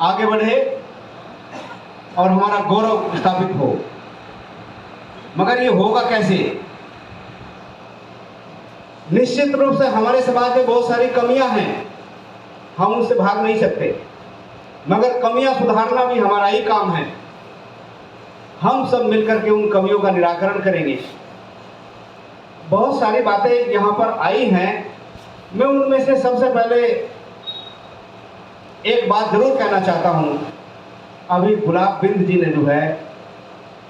आगे बढ़े और हमारा गौरव स्थापित हो। मगर ये होगा कैसे? निश्चित रूप से हमारे समाज में बहुत सारी कमियां हैं, हम उससे भाग नहीं सकते, मगर कमियां सुधारना भी हमारा ही काम है। हम सब मिलकर के उन कमियों का निराकरण करेंगे। बहुत सारी बातें यहाँ पर आई हैं, मैं उनमें से सबसे पहले एक बात जरूर कहना चाहता हूँ। अभी गुलाब बिंद जी ने जो है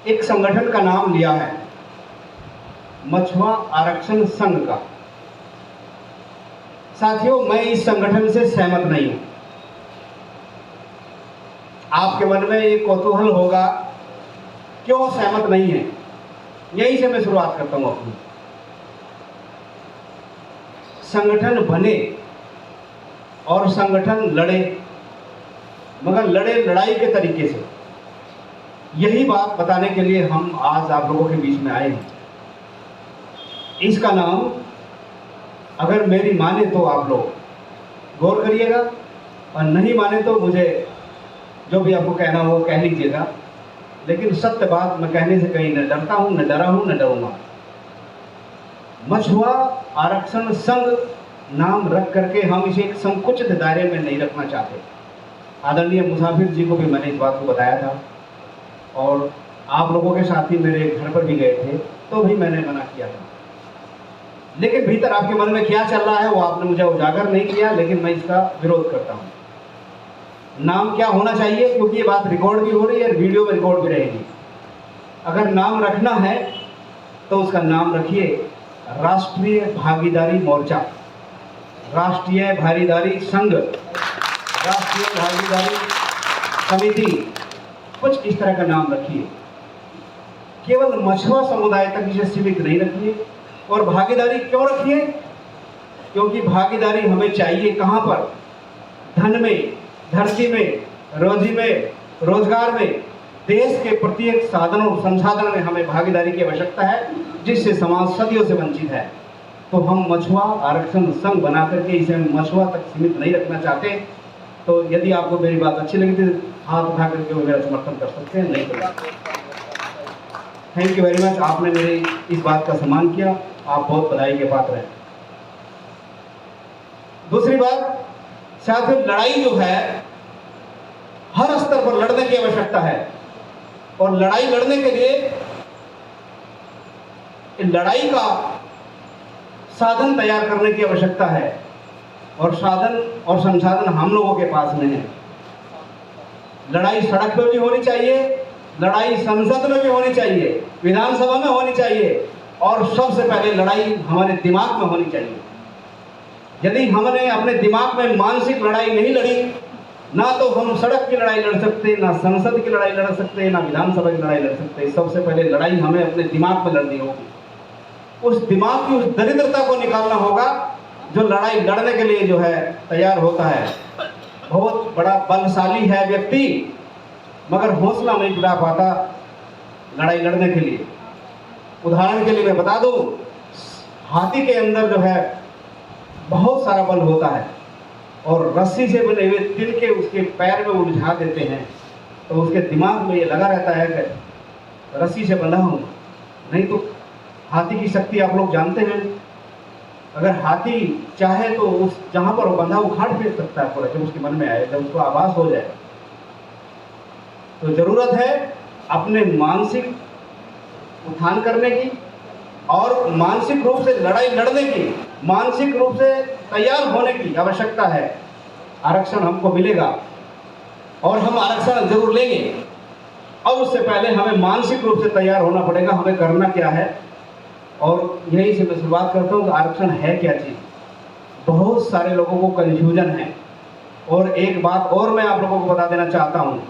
एक संगठन का नाम लिया है, मछुआ आरक्षण संघ का। साथियों, मैं इस संगठन से सहमत नहीं हूं। आपके मन में एक कौतूहल होगा, क्यों सहमत नहीं है? यहीं से मैं शुरुआत करता हूं अपनी। संगठन बने और संगठन लड़े, मगर लड़े लड़ाई के तरीके से। यही बात बताने के लिए हम आज आप लोगों के बीच में आए हैं। इसका नाम, अगर मेरी माने तो आप लोग गौर करिएगा, और नहीं माने तो मुझे जो भी आपको कहना हो कह लीजिएगा। लेकिन सत्य बात मैं कहने से कहीं न डरता हूं, न डरा हूं, न डरूंगा। मछुआ आरक्षण संघ नाम रख करके हम इसे एक संकुचित दायरे में नहीं रखना चाहते। आदरणीय मुसाफिर जी को भी मैंने इस बात को बताया था, और आप लोगों के साथ ही मेरे घर पर भी गए थे, तो भी मैंने मना किया था। लेकिन भीतर आपके मन में क्या चल रहा है वो आपने मुझे उजागर नहीं किया, लेकिन मैं इसका विरोध करता हूँ। नाम क्या होना चाहिए? क्योंकि ये बात रिकॉर्ड भी हो रही है, वीडियो में रिकॉर्ड भी रहेगी। अगर नाम रखना है तो उसका नाम रखिए राष्ट्रीय भागीदारी मोर्चा, राष्ट्रीय भागीदारी संघ, राष्ट्रीय भागीदारी समिति, कुछ इस तरह का नाम रखिए। केवल मछुआ समुदाय तक इसे सीमित नहीं रखिए। और भागीदारी क्यों रखिए? क्योंकि भागीदारी हमें चाहिए कहाँ पर? धन में, धरती में, रोजी में, रोजगार में, देश के प्रत्येक साधनों संसाधन में हमें भागीदारी की आवश्यकता है, जिससे समाज सदियों से वंचित है। तो हम मछुआ आरक्षण संघ बना करके इसे मछुआ तक सीमित नहीं रखना चाहते। तो यदि आपको मेरी बात अच्छी लगी तो हाथ उठा करके वो मेरा समर्थन कर सकते हैं, नहीं तो थैंक यू वेरी मच। आपने मेरी इस बात का सम्मान किया, आप बहुत बधाई के पात्र हैं। दूसरी बात, साथियों, लड़ाई जो है हर स्तर पर लड़ने की आवश्यकता है, और लड़ाई लड़ने के लिए लड़ाई का साधन तैयार करने की आवश्यकता है, और साधन और संसाधन हम लोगों के पास में है। लड़ाई सड़क पर भी होनी चाहिए, लड़ाई संसद में भी होनी चाहिए, विधानसभा में होनी चाहिए, और सबसे पहले लड़ाई हमारे दिमाग में होनी चाहिए। यदि हमने अपने दिमाग में मानसिक लड़ाई नहीं लड़ी, ना तो हम सड़क की लड़ाई लड़ सकते, ना संसद की लड़ाई लड़ सकते, ना विधानसभा की लड़ाई लड़ सकते। सबसे पहले लड़ाई हमें अपने दिमाग में लड़नी होगी। उस दिमाग की उस दरिद्रता को निकालना होगा जो लड़ाई लड़ने के लिए जो है तैयार होता है। बहुत बड़ा बलशाली है व्यक्ति, मगर हौसला नहीं जुटा पाता लड़ाई लड़ने के लिए। उदाहरण के लिए मैं बता दूं, हाथी के अंदर जो है बहुत सारा बल होता है, और रस्सी से बने हुए तिनके उसके पैर में उलझा देते हैं, तो उसके दिमाग में ये लगा रहता है कि रस्सी से बंधा हूँ। नहीं तो हाथी की शक्ति आप लोग जानते हैं, अगर हाथी चाहे तो उस जहाँ पर वो बंधा उखाड़ फेंक सकता है पूरा, जब उसके मन में आए, जब उसको आभास हो जाए। तो जरूरत है अपने मानसिक उत्थान करने की, और मानसिक रूप से लड़ाई लड़ने की, मानसिक रूप से तैयार होने की आवश्यकता है। आरक्षण हमको मिलेगा और हम आरक्षण जरूर लेंगे, और उससे पहले हमें मानसिक रूप से तैयार होना पड़ेगा। हमें करना क्या है, और यही से मैं शुरुआत करता हूँ। आरक्षण है क्या चीज़? बहुत सारे लोगों को कन्फ्यूजन है। और एक बात और मैं आप लोगों को बता देना चाहता हूँ,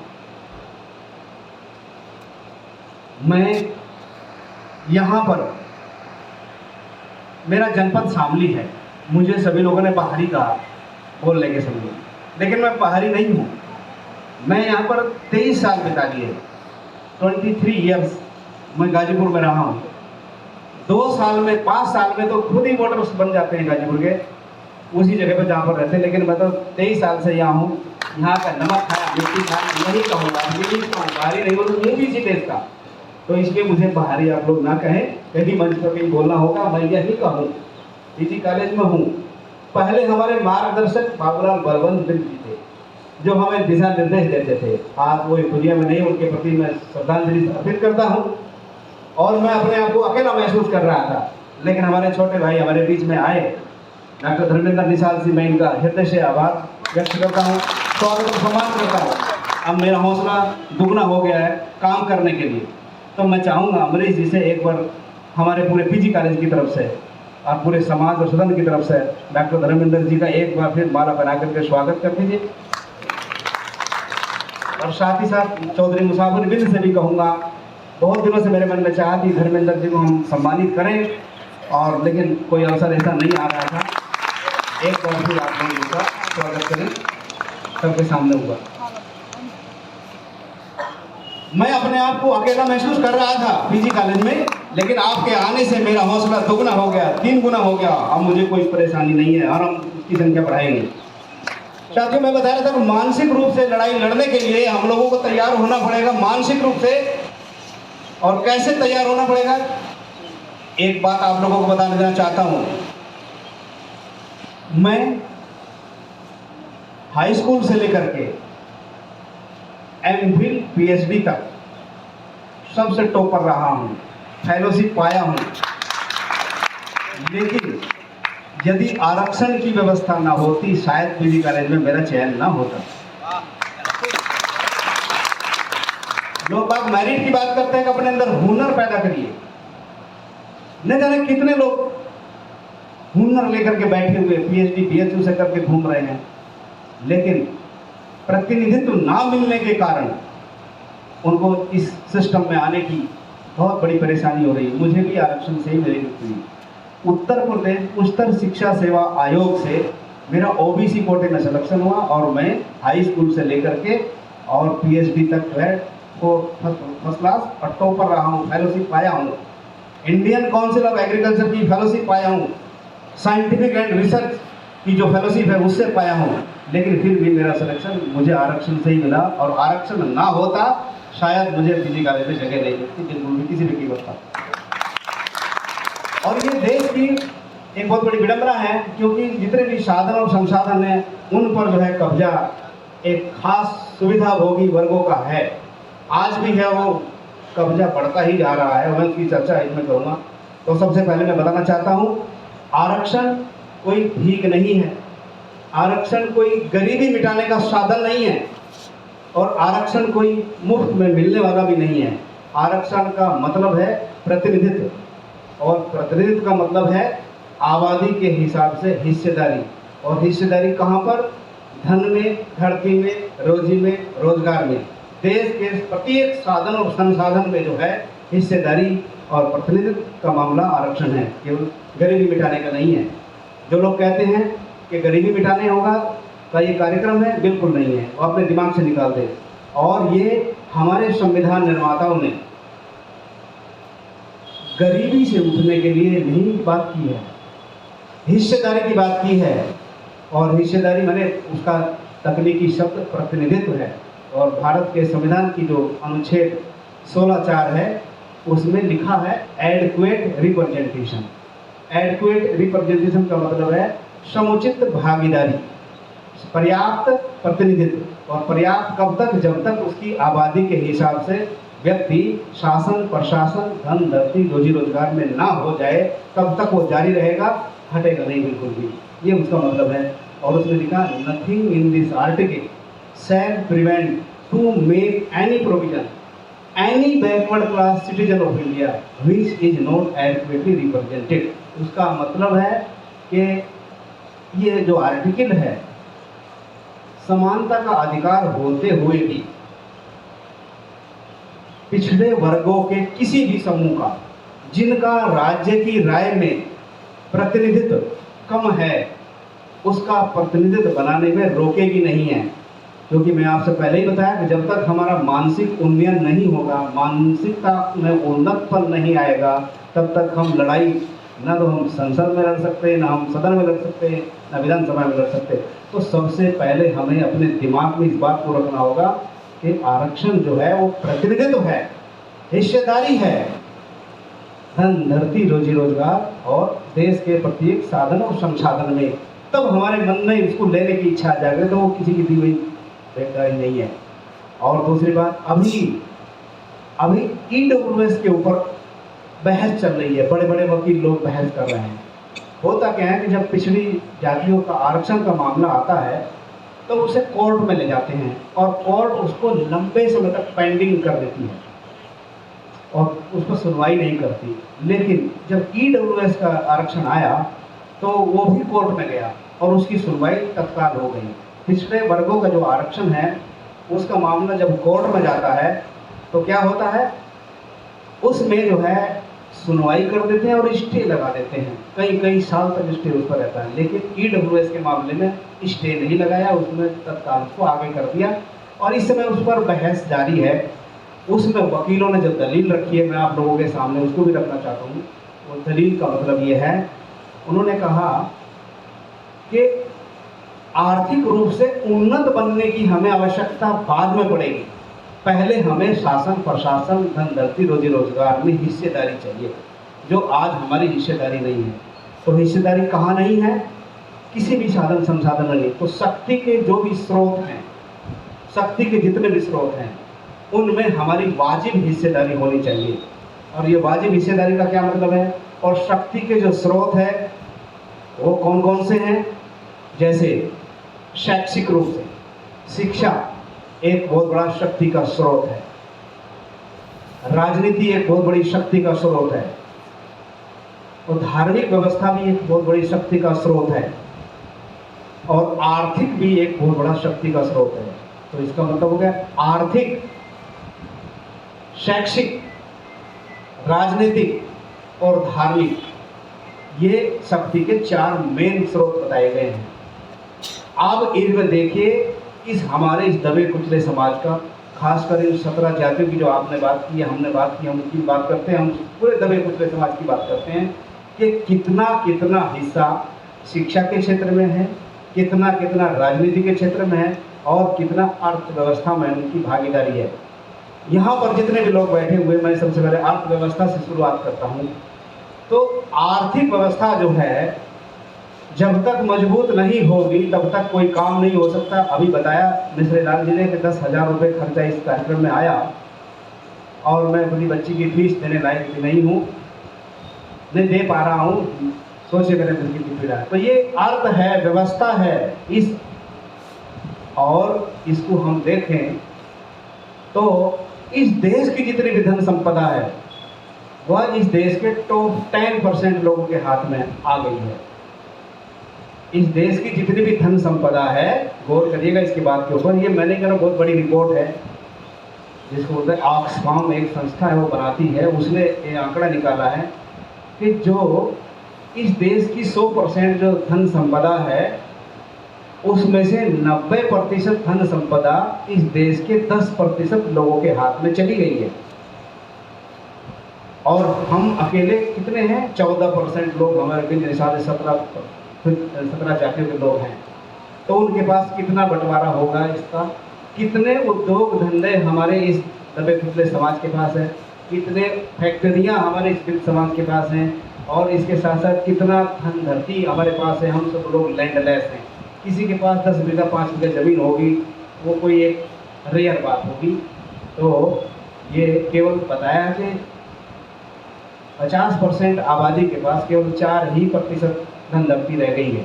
मैं यहाँ पर, मेरा जनपद शामली है, मुझे सभी लोगों ने पहाड़ी कहा बोलने के समय, लेकिन मैं पहाड़ी नहीं हूँ। मैं यहाँ पर 23 साल बिता लिए, 23 ईयर्स मैं गाजीपुर में रहा हूँ। 2 साल में, 5 साल में तो खुद ही वोटर्स बन जाते हैं गाजीपुर के, उसी जगह पर जहाँ पर रहते हैं। लेकिन मैं तो 23 साल से यहाँ हूँ, यहाँ का नमक खाया, मिट्टी खाया, यही कहूँगा, ये भी कहूँ, बाहरी नहीं बोलूँ, मुँह भी इसी देश का। तो इसलिए मुझे बाहरी आप लोग ना कहें, कहीं मंच पर कहीं बोलना होगा, मैं यही कहूँ। पीजी कॉलेज में हूँ। पहले हमारे मार्गदर्शक बाबूलाल बलवंत बिंद जी थे, जो हमें दिशा निर्देश देते थे। आज वो इस दुनिया में नहीं, उनके प्रति मैं श्रद्धांजलि अर्पित करता हूँ। और मैं अपने आप को अकेला महसूस कर रहा था, लेकिन हमारे छोटे भाई हमारे बीच में आए, डॉक्टर धर्मेंद्र निशाल जी, मैं इनका हृदय से आभार व्यक्त करता हूँ, स्वागत और सम्मान करता हूँ। अब मेरा हौसला दुगना हो गया है काम करने के लिए। तो मैं चाहूँगा अमरीश जी से एक बार हमारे पूरे पीजी कॉलेज की तरफ से और पूरे समाज और सदन की तरफ से डॉक्टर धर्मेंद्र जी का एक बार फिर माला बना करके स्वागत कर दीजिए। और साथ ही साथ चौधरी मुसाफिर बिंद से भी कहूँगा, बहुत दिनों से मेरे मन में चाहा थी धर्मेंद्र जी को हम सम्मानित करें, और लेकिन कोई अवसर ऐसा नहीं आ रहा था। एक बार फिर आप लोग उसका स्वागत करें, सबके सामने हुआ। मैं अपने आप को अकेला महसूस कर रहा था पीजी कॉलेज में, लेकिन आपके आने से मेरा हौसला दुगना हो गया, 3 गुना हो गया। अब मुझे कोई परेशानी नहीं है और हम उसकी संख्या बढ़ाएंगे। साथियों, मैं बता रहा था कि मानसिक रूप से लड़ाई लड़ने के लिए हम लोगों को तैयार होना पड़ेगा, मानसिक रूप से। और कैसे तैयार होना पड़ेगा, एक बात आप लोगों को बता देना चाहता हूं। मैं हाई स्कूल से लेकर के एमफिल पीएचडी तक सबसे टॉपर रहा हूं, फेलोशिप पाया हूं। लेकिन यदि आरक्षण की व्यवस्था ना होती, शायद पीजी कॉलेज में मेरा चयन ना होता। लोग बात मेरिट की बात करते हैं कि अपने अंदर हुनर पैदा करिए। न जाने कितने लोग हुनर लेकर के बैठे हुए पीएचडी बीएचयू से करके घूम रहे हैं, लेकिन प्रतिनिधित्व ना मिलने के कारण उनको इस सिस्टम में आने की बहुत बड़ी परेशानी हो रही है। मुझे भी आरक्षण से ही मेरी मृत्यु हुई। उत्तर प्रदेश उच्चतर शिक्षा सेवा आयोग से मेरा ओबीसी कोटे में सिलेक्शन हुआ और मैं हाई स्कूल से लेकर के और पीएचडी तक जो है वो फर्स्ट क्लास और टॉपर रहा हूँ, फेलोशिप पाया हूँ। इंडियन काउंसिल ऑफ एग्रीकल्चर की फेलोशिप पाया हूँ, साइंटिफिक एंड रिसर्च की जो फेलोशिप है उससे पाया हूँ। लेकिन फिर भी मेरा सिलेक्शन मुझे आरक्षण से ही मिला, और आरक्षण ना होता शायद मुझे पीजी कॉलेज में जगह नहीं मिलती, बिल्कुल भी किसी भी कीमत पर। और ये देश की एक बहुत बड़ी विडंबना है, क्योंकि जितने भी साधन और संसाधन हैं उन पर जो है कब्जा एक खास सुविधा भोगी वर्गों का है। आज भी है, वो कब्जा बढ़ता ही जा रहा है। मैं उसकी चर्चा इसमें करूँगा। तो सबसे पहले मैं बताना चाहता हूँ, आरक्षण कोई भीख नहीं है, आरक्षण कोई गरीबी मिटाने का साधन नहीं है, और आरक्षण कोई मुफ्त में मिलने वाला भी नहीं है। आरक्षण का मतलब है प्रतिनिधित्व, और प्रतिनिधित्व का मतलब है आबादी के हिसाब से हिस्सेदारी। और हिस्सेदारी कहाँ पर? धन में, धरती में, रोजी में, रोजगार में। देश के प्रत्येक साधन और संसाधन में जो है हिस्सेदारी और प्रतिनिधित्व का मामला आरक्षण है, केवल गरीबी मिटाने का नहीं है। जो लोग कहते हैं कि गरीबी मिटाने होगा का ये कार्यक्रम है, बिल्कुल नहीं है, वो अपने दिमाग से निकाल दें। और ये हमारे संविधान निर्माताओं ने गरीबी से उठने के लिए नहीं बात की है, हिस्सेदारी की बात की है। और हिस्सेदारी माने उसका तकनीकी शब्द प्रतिनिधित्व है। और भारत के संविधान की जो अनुच्छेद 16(4) है उसमें लिखा है एडक्वेट रिप्रेजेंटेशन। एडक्वेट रिप्रेजेंटेशन का मतलब है समुचित भागीदारी, पर्याप्त प्रतिनिधित्व। और पर्याप्त कब तक? जब तक उसकी आबादी के हिसाब से व्यक्ति शासन, प्रशासन, धन, धरती, रोजी रोजगार में ना हो जाए, तब तक वो जारी रहेगा, हटेगा नहीं बिल्कुल भी। ये उसका मतलब है। और उसमें लिखा nothing in this article shall prevent to make any provision any backward class citizen of India which is not adequately represented. उसका मतलब है कि ये जो आर्टिकल है, समानता का अधिकार होते हुए भी पिछड़े वर्गों के किसी भी समूह का, जिनका राज्य की राय में प्रतिनिधित्व कम है, उसका प्रतिनिधित्व बनाने में रोकेगी नहीं है। क्योंकि मैं आपसे पहले ही बताया कि जब तक हमारा मानसिक उन्नयन नहीं होगा, मानसिकता में उन्नतपन नहीं आएगा, तब तक हम लड़ाई, ना तो हम संसद में लड़ सकते हैं, ना हम सदन में लड़ सकते हैं, ना विधानसभा में लड़ सकते। तो सबसे पहले हमें अपने दिमाग में इस बात को रखना होगा कि आरक्षण जो है वो प्रतिनिधित्व है, हिस्सेदारी है, धन धरती रोजी रोजगार और देश के प्रत्येक साधन और संसाधन में। तब हमारे मन में इसको लेने की इच्छा आ जाएगी, तो वो किसी की दी हुई बेकारी नहीं है। और दूसरी बात, अभी EWS के ऊपर बहस चल रही है, बड़े बड़े वकील लोग बहस कर रहे हैं। होता क्या है कि जब पिछड़ी जातियों का आरक्षण का मामला आता है तो उसे कोर्ट में ले जाते हैं और कोर्ट उसको लंबे समय तक पेंडिंग कर देती है और उस पर सुनवाई नहीं करती। लेकिन जब EWS का आरक्षण आया तो वो भी कोर्ट में गया और उसकी सुनवाई तत्काल हो गई। पिछड़े वर्गों का जो आरक्षण है उसका मामला जब कोर्ट में जाता है तो क्या होता है, उसमें जो है सुनवाई कर देते हैं और स्टे लगा देते हैं, कई साल तक स्टे उस पर रहता है। लेकिन EWS के मामले में स्टे नहीं लगाया, उसमें तत्काल उसको आगे कर दिया और इस समय उस पर बहस जारी है। उसमें वकीलों ने जो दलील रखी है, मैं आप लोगों के सामने उसको भी रखना चाहता हूँ। वो दलील का मतलब ये है, उन्होंने कहा कि आर्थिक रूप से उन्नत बनने की हमें आवश्यकता बाद में पड़ेगी, पहले हमें शासन प्रशासन धन धरती रोजी रोजगार में हिस्सेदारी चाहिए, जो आज हमारी हिस्सेदारी नहीं है। तो हिस्सेदारी कहाँ नहीं है, किसी भी साधन संसाधन नहीं। तो शक्ति के जो भी स्रोत हैं, शक्ति के जितने भी स्रोत हैं उनमें हमारी वाजिब हिस्सेदारी होनी चाहिए। और ये वाजिब हिस्सेदारी का क्या मतलब है, और शक्ति के जो स्रोत है वो कौन कौन से हैं, जैसे शैक्षिक रूप से शिक्षा एक बहुत बड़ा शक्ति का स्रोत है, राजनीति एक बहुत बड़ी शक्ति का स्रोत है, और धार्मिक व्यवस्था भी एक बहुत बड़ी शक्ति का स्रोत है, और आर्थिक भी एक बहुत बड़ा शक्ति का स्रोत है। तो इसका मतलब हो गया आर्थिक, शैक्षिक, राजनीतिक और धार्मिक, ये शक्ति के 4 मेन स्रोत बताए गए हैं। अब इनमें देखिए, इस हमारे इस दबे कुचले समाज का, खासकर इन 17 जातियों की जो आपने बात की, हमने बात की, हम उनकी बात करते हैं, हम पूरे दबे कुचले समाज की बात करते हैं कि कितना कितना हिस्सा शिक्षा के क्षेत्र में है, कितना कितना राजनीति के क्षेत्र में है और कितना अर्थव्यवस्था में उनकी भागीदारी है। यहाँ पर जितने भी लोग बैठे हुए, मैं सबसे पहले अर्थव्यवस्था से शुरुआत करता हूँ। तो आर्थिक व्यवस्था जो है जब तक मजबूत नहीं होगी तब तक कोई काम नहीं हो सकता। अभी बताया मिश्री लाल जी ने कि 10,000 रुपये खर्चा इस कार्यक्रम में आया और मैं अपनी बच्ची की फीस देने लायक नहीं हूँ, नहीं दे पा रहा हूँ, सोचे मेरे दिल की पीड़ा है। तो ये अर्थ है, व्यवस्था है इस, और इसको हम देखें तो इस देश की जितनी भी धन संपदा है वह इस देश के टॉप 10% लोगों के हाथ में आ गई है। इस देश की जितनी भी धन संपदा है, गौर करिएगा इसकी बात के ऊपर, ये मैंने कहा बहुत बड़ी रिपोर्ट है जिसको बोलते हैं ऑक्सफाम, एक संस्था है वो बनाती है, उसने ये आंकड़ा निकाला है कि जो इस देश की 100% जो धन संपदा है उसमें से 90% धन संपदा इस देश के 10% लोगों के हाथ में चली गई है। और हम अकेले कितने हैं, 14% लोग हमारे साथ 17 जातियों के लोग हैं। तो उनके पास कितना बंटवारा होगा इसका, कितने उद्योग धंधे हमारे इस दबे कुचले समाज के पास है, कितने फैक्ट्रियां हमारे इस समाज के पास हैं, और इसके साथ साथ कितना धन धरती हमारे पास है। हम सब लोग लैंडलेस हैं, किसी के पास 10 बीघा 5 बीघा ज़मीन होगी, वो कोई एक रेयर बात होगी। तो ये केवल बताया कि 50% आबादी के पास केवल 4% धन धरती रह गई है,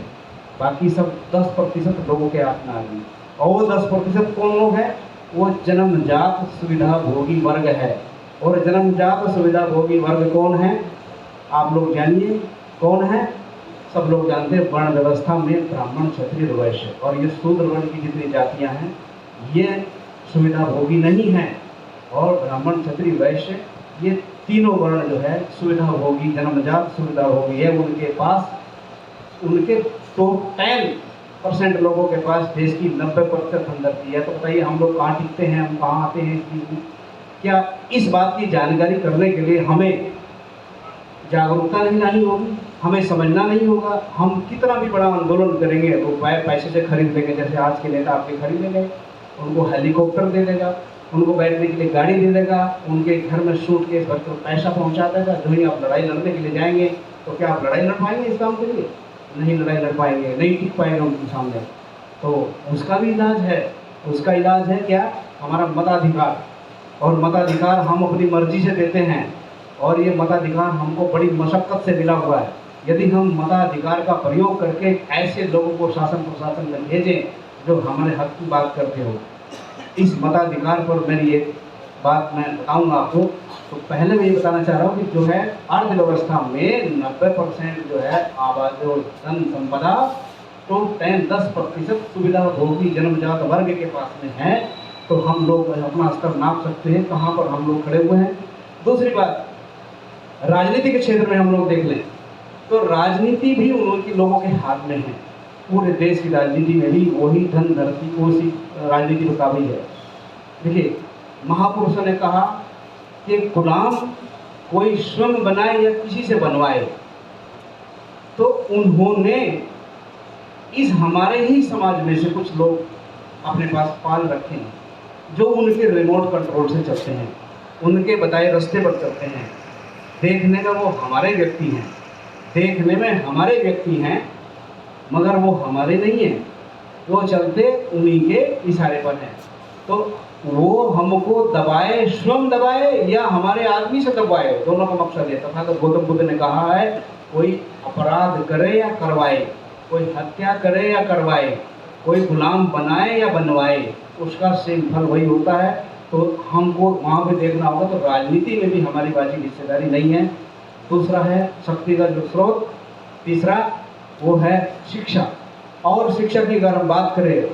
बाकी सब 10% लोगों के हाथ में आ गई। और वो 10% कौन लोग हैं, वो जन्मजात सुविधा भोगी वर्ग है। और जन्मजात सुविधा भोगी वर्ग कौन है, आप लोग जानिए कौन है, सब लोग जानते हैं, वर्ण व्यवस्था में ब्राह्मण क्षत्रिय वैश्य, और ये शूद्र वर्ण की जितनी जातियां हैं ये सुविधा भोगी नहीं हैं। और ब्राह्मण क्षत्रिय वैश्य ये तीनों वर्ण जो है सुविधा भोगी, जन्मजात सुविधा भोगी है। उनके पास, उनके टॉप 10% लोगों के पास देश की 90% धन धरती है। तो बताइए हम लोग कहाँ टिकते हैं, हम कहाँ आते हैं इस चीज़ में। क्या इस बात की जानकारी करने के लिए हमें जागरूकता नहीं लानी होगी, हमें समझना नहीं होगा। हम कितना भी बड़ा आंदोलन करेंगे तो पैसे से खरीद लेंगे। जैसे आज के नेता आपके खरीद लेंगे, उनको हेलीकॉप्टर दे देगा, उनको बैठने के लिए गाड़ी दे देगा, उनके घर में सूटकेस भर कर पैसा पहुंचा देगा। जो ही आप लड़ाई लड़ने के लिए जाएंगे तो क्या आप लड़ाई लड़ पाएंगे इस काम के लिए? नहीं लड़ाई लड़ पाएंगे, नहीं टिक पाएंगे उनके सामने। तो उसका भी इलाज है। उसका इलाज है क्या? हमारा मताधिकार। और मताधिकार हम अपनी मर्जी से देते हैं, और ये मताधिकार हमको बड़ी मशक्क़त से मिला हुआ है। यदि हम मताधिकार का प्रयोग करके ऐसे लोगों को शासन प्रशासन में भेजें जो हमारे हक की बात करते हो, इस मताधिकार पर मेरी एक बात मैं बताऊंगा आपको। तो पहले मैं ये बताना चाह रहा हूँ कि जो है अर्थव्यवस्था में 90% जो है आबाद जो धन संपदा तो 10% सुविधा भोगी जन्मजात वर्ग के पास में है। तो हम लोग अपना स्तर नाप सकते हैं कहाँ पर हम लोग खड़े हुए हैं। दूसरी बात, राजनीति के क्षेत्र में हम लोग देख लें तो राजनीति भी उनके लोगों के हाथ में है। पूरे देश की राजनीति में भी वही धन धरती को उसी राजनीति पर काबिज है। देखिए, महापुरुषों ने कहा कि गुलाम कोई स्वयं बनाए या किसी से बनवाए। तो उन्होंने इस हमारे ही समाज में से कुछ लोग अपने पास पाल रखे हैं जो उनके रिमोट कंट्रोल से चलते हैं, उनके बताए रास्ते पर चलते हैं। देखने में वो हमारे व्यक्ति हैं, देखने में हमारे व्यक्ति हैं, मगर वो हमारे नहीं हैं। वो चलते उन्हीं के इशारे पर हैं। तो वो हमको दबाए, स्वयं दबाए या हमारे आदमी से दबाए, दोनों का मकसद है। तथा तो गौतम बुद्ध ने कहा है, कोई अपराध करे या करवाए, कोई हत्या करे या करवाए, कोई गुलाम बनाए या बनवाए, उसका सेम फल वही होता है। तो हमको वहाँ पे देखना होगा। तो राजनीति में भी हमारी बाजी हिस्सेदारी नहीं है। दूसरा है शक्ति का जो स्रोत, तीसरा वो है शिक्षा। और शिक्षा की अगर हम बात करें,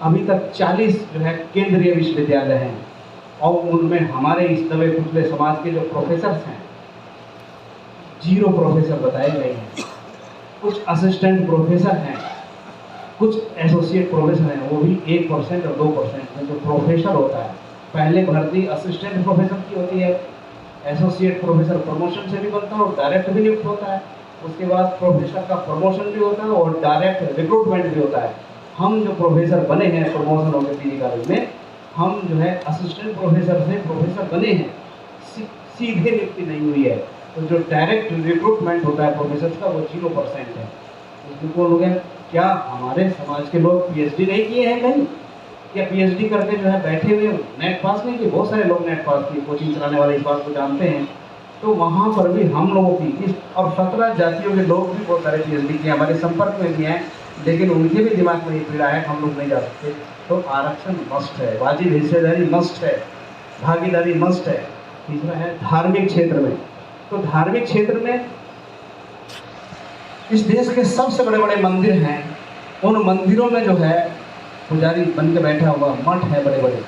अभी तक 40 जो है केंद्रीय विश्वविद्यालय हैं, और उनमें हमारे इस दबे कुचले समाज के जो प्रोफेसर्स हैं, 0 प्रोफेसर बताए गए हैं। कुछ असिस्टेंट प्रोफेसर हैं, कुछ एसोसिएट प्रोफेसर हैं, वो भी 1% और 2% में। जो प्रोफेसर होता है, पहले भर्ती असिस्टेंट प्रोफेसर की होती है, एसोसिएट प्रोफेसर प्रमोशन से भी बनता है और डायरेक्ट भी नियुक्त होता है। उसके बाद प्रोफेसर का प्रमोशन भी होता है और डायरेक्ट रिक्रूटमेंट भी होता है। हम जो प्रोफेसर बने हैं प्रमोशन होकर पीजी कॉलेज में, हम जो है असिस्टेंट प्रोफेसर से प्रोफेसर बने हैं, सीधे नियुक्ति नहीं हुई है। तो जो डायरेक्ट रिक्रूटमेंट होता है प्रोफेसर का, वो 0% है। उसमें कौन हो गया? क्या हमारे समाज के लोग पीएचडी नहीं किए हैं कहीं? या पीएचडी करके जो है बैठे हुए नेट पास नहीं किए? बहुत सारे लोग नेट पास किए, कोचिंग चलाने वाले इस बात को जानते हैं। तो वहाँ पर भी हम लोगों की इस और 17 जातियों के लोग भी बहुत सारे पीएचडी किए, हमारे संपर्क में भी हैं, लेकिन उनके भी दिमाग में ये पीड़ा है, हम लोग नहीं जा सकते। तो आरक्षण मस्ट है, वाजिब हिस्सेदारी मस्ट है, भागीदारी मस्ट है। तीसरा है धार्मिक क्षेत्र में। तो धार्मिक क्षेत्र में इस देश के सबसे बड़े बड़े मंदिर हैं, उन मंदिरों में जो है पुजारी बन के बैठा हुआ मठ है बड़े बड़े,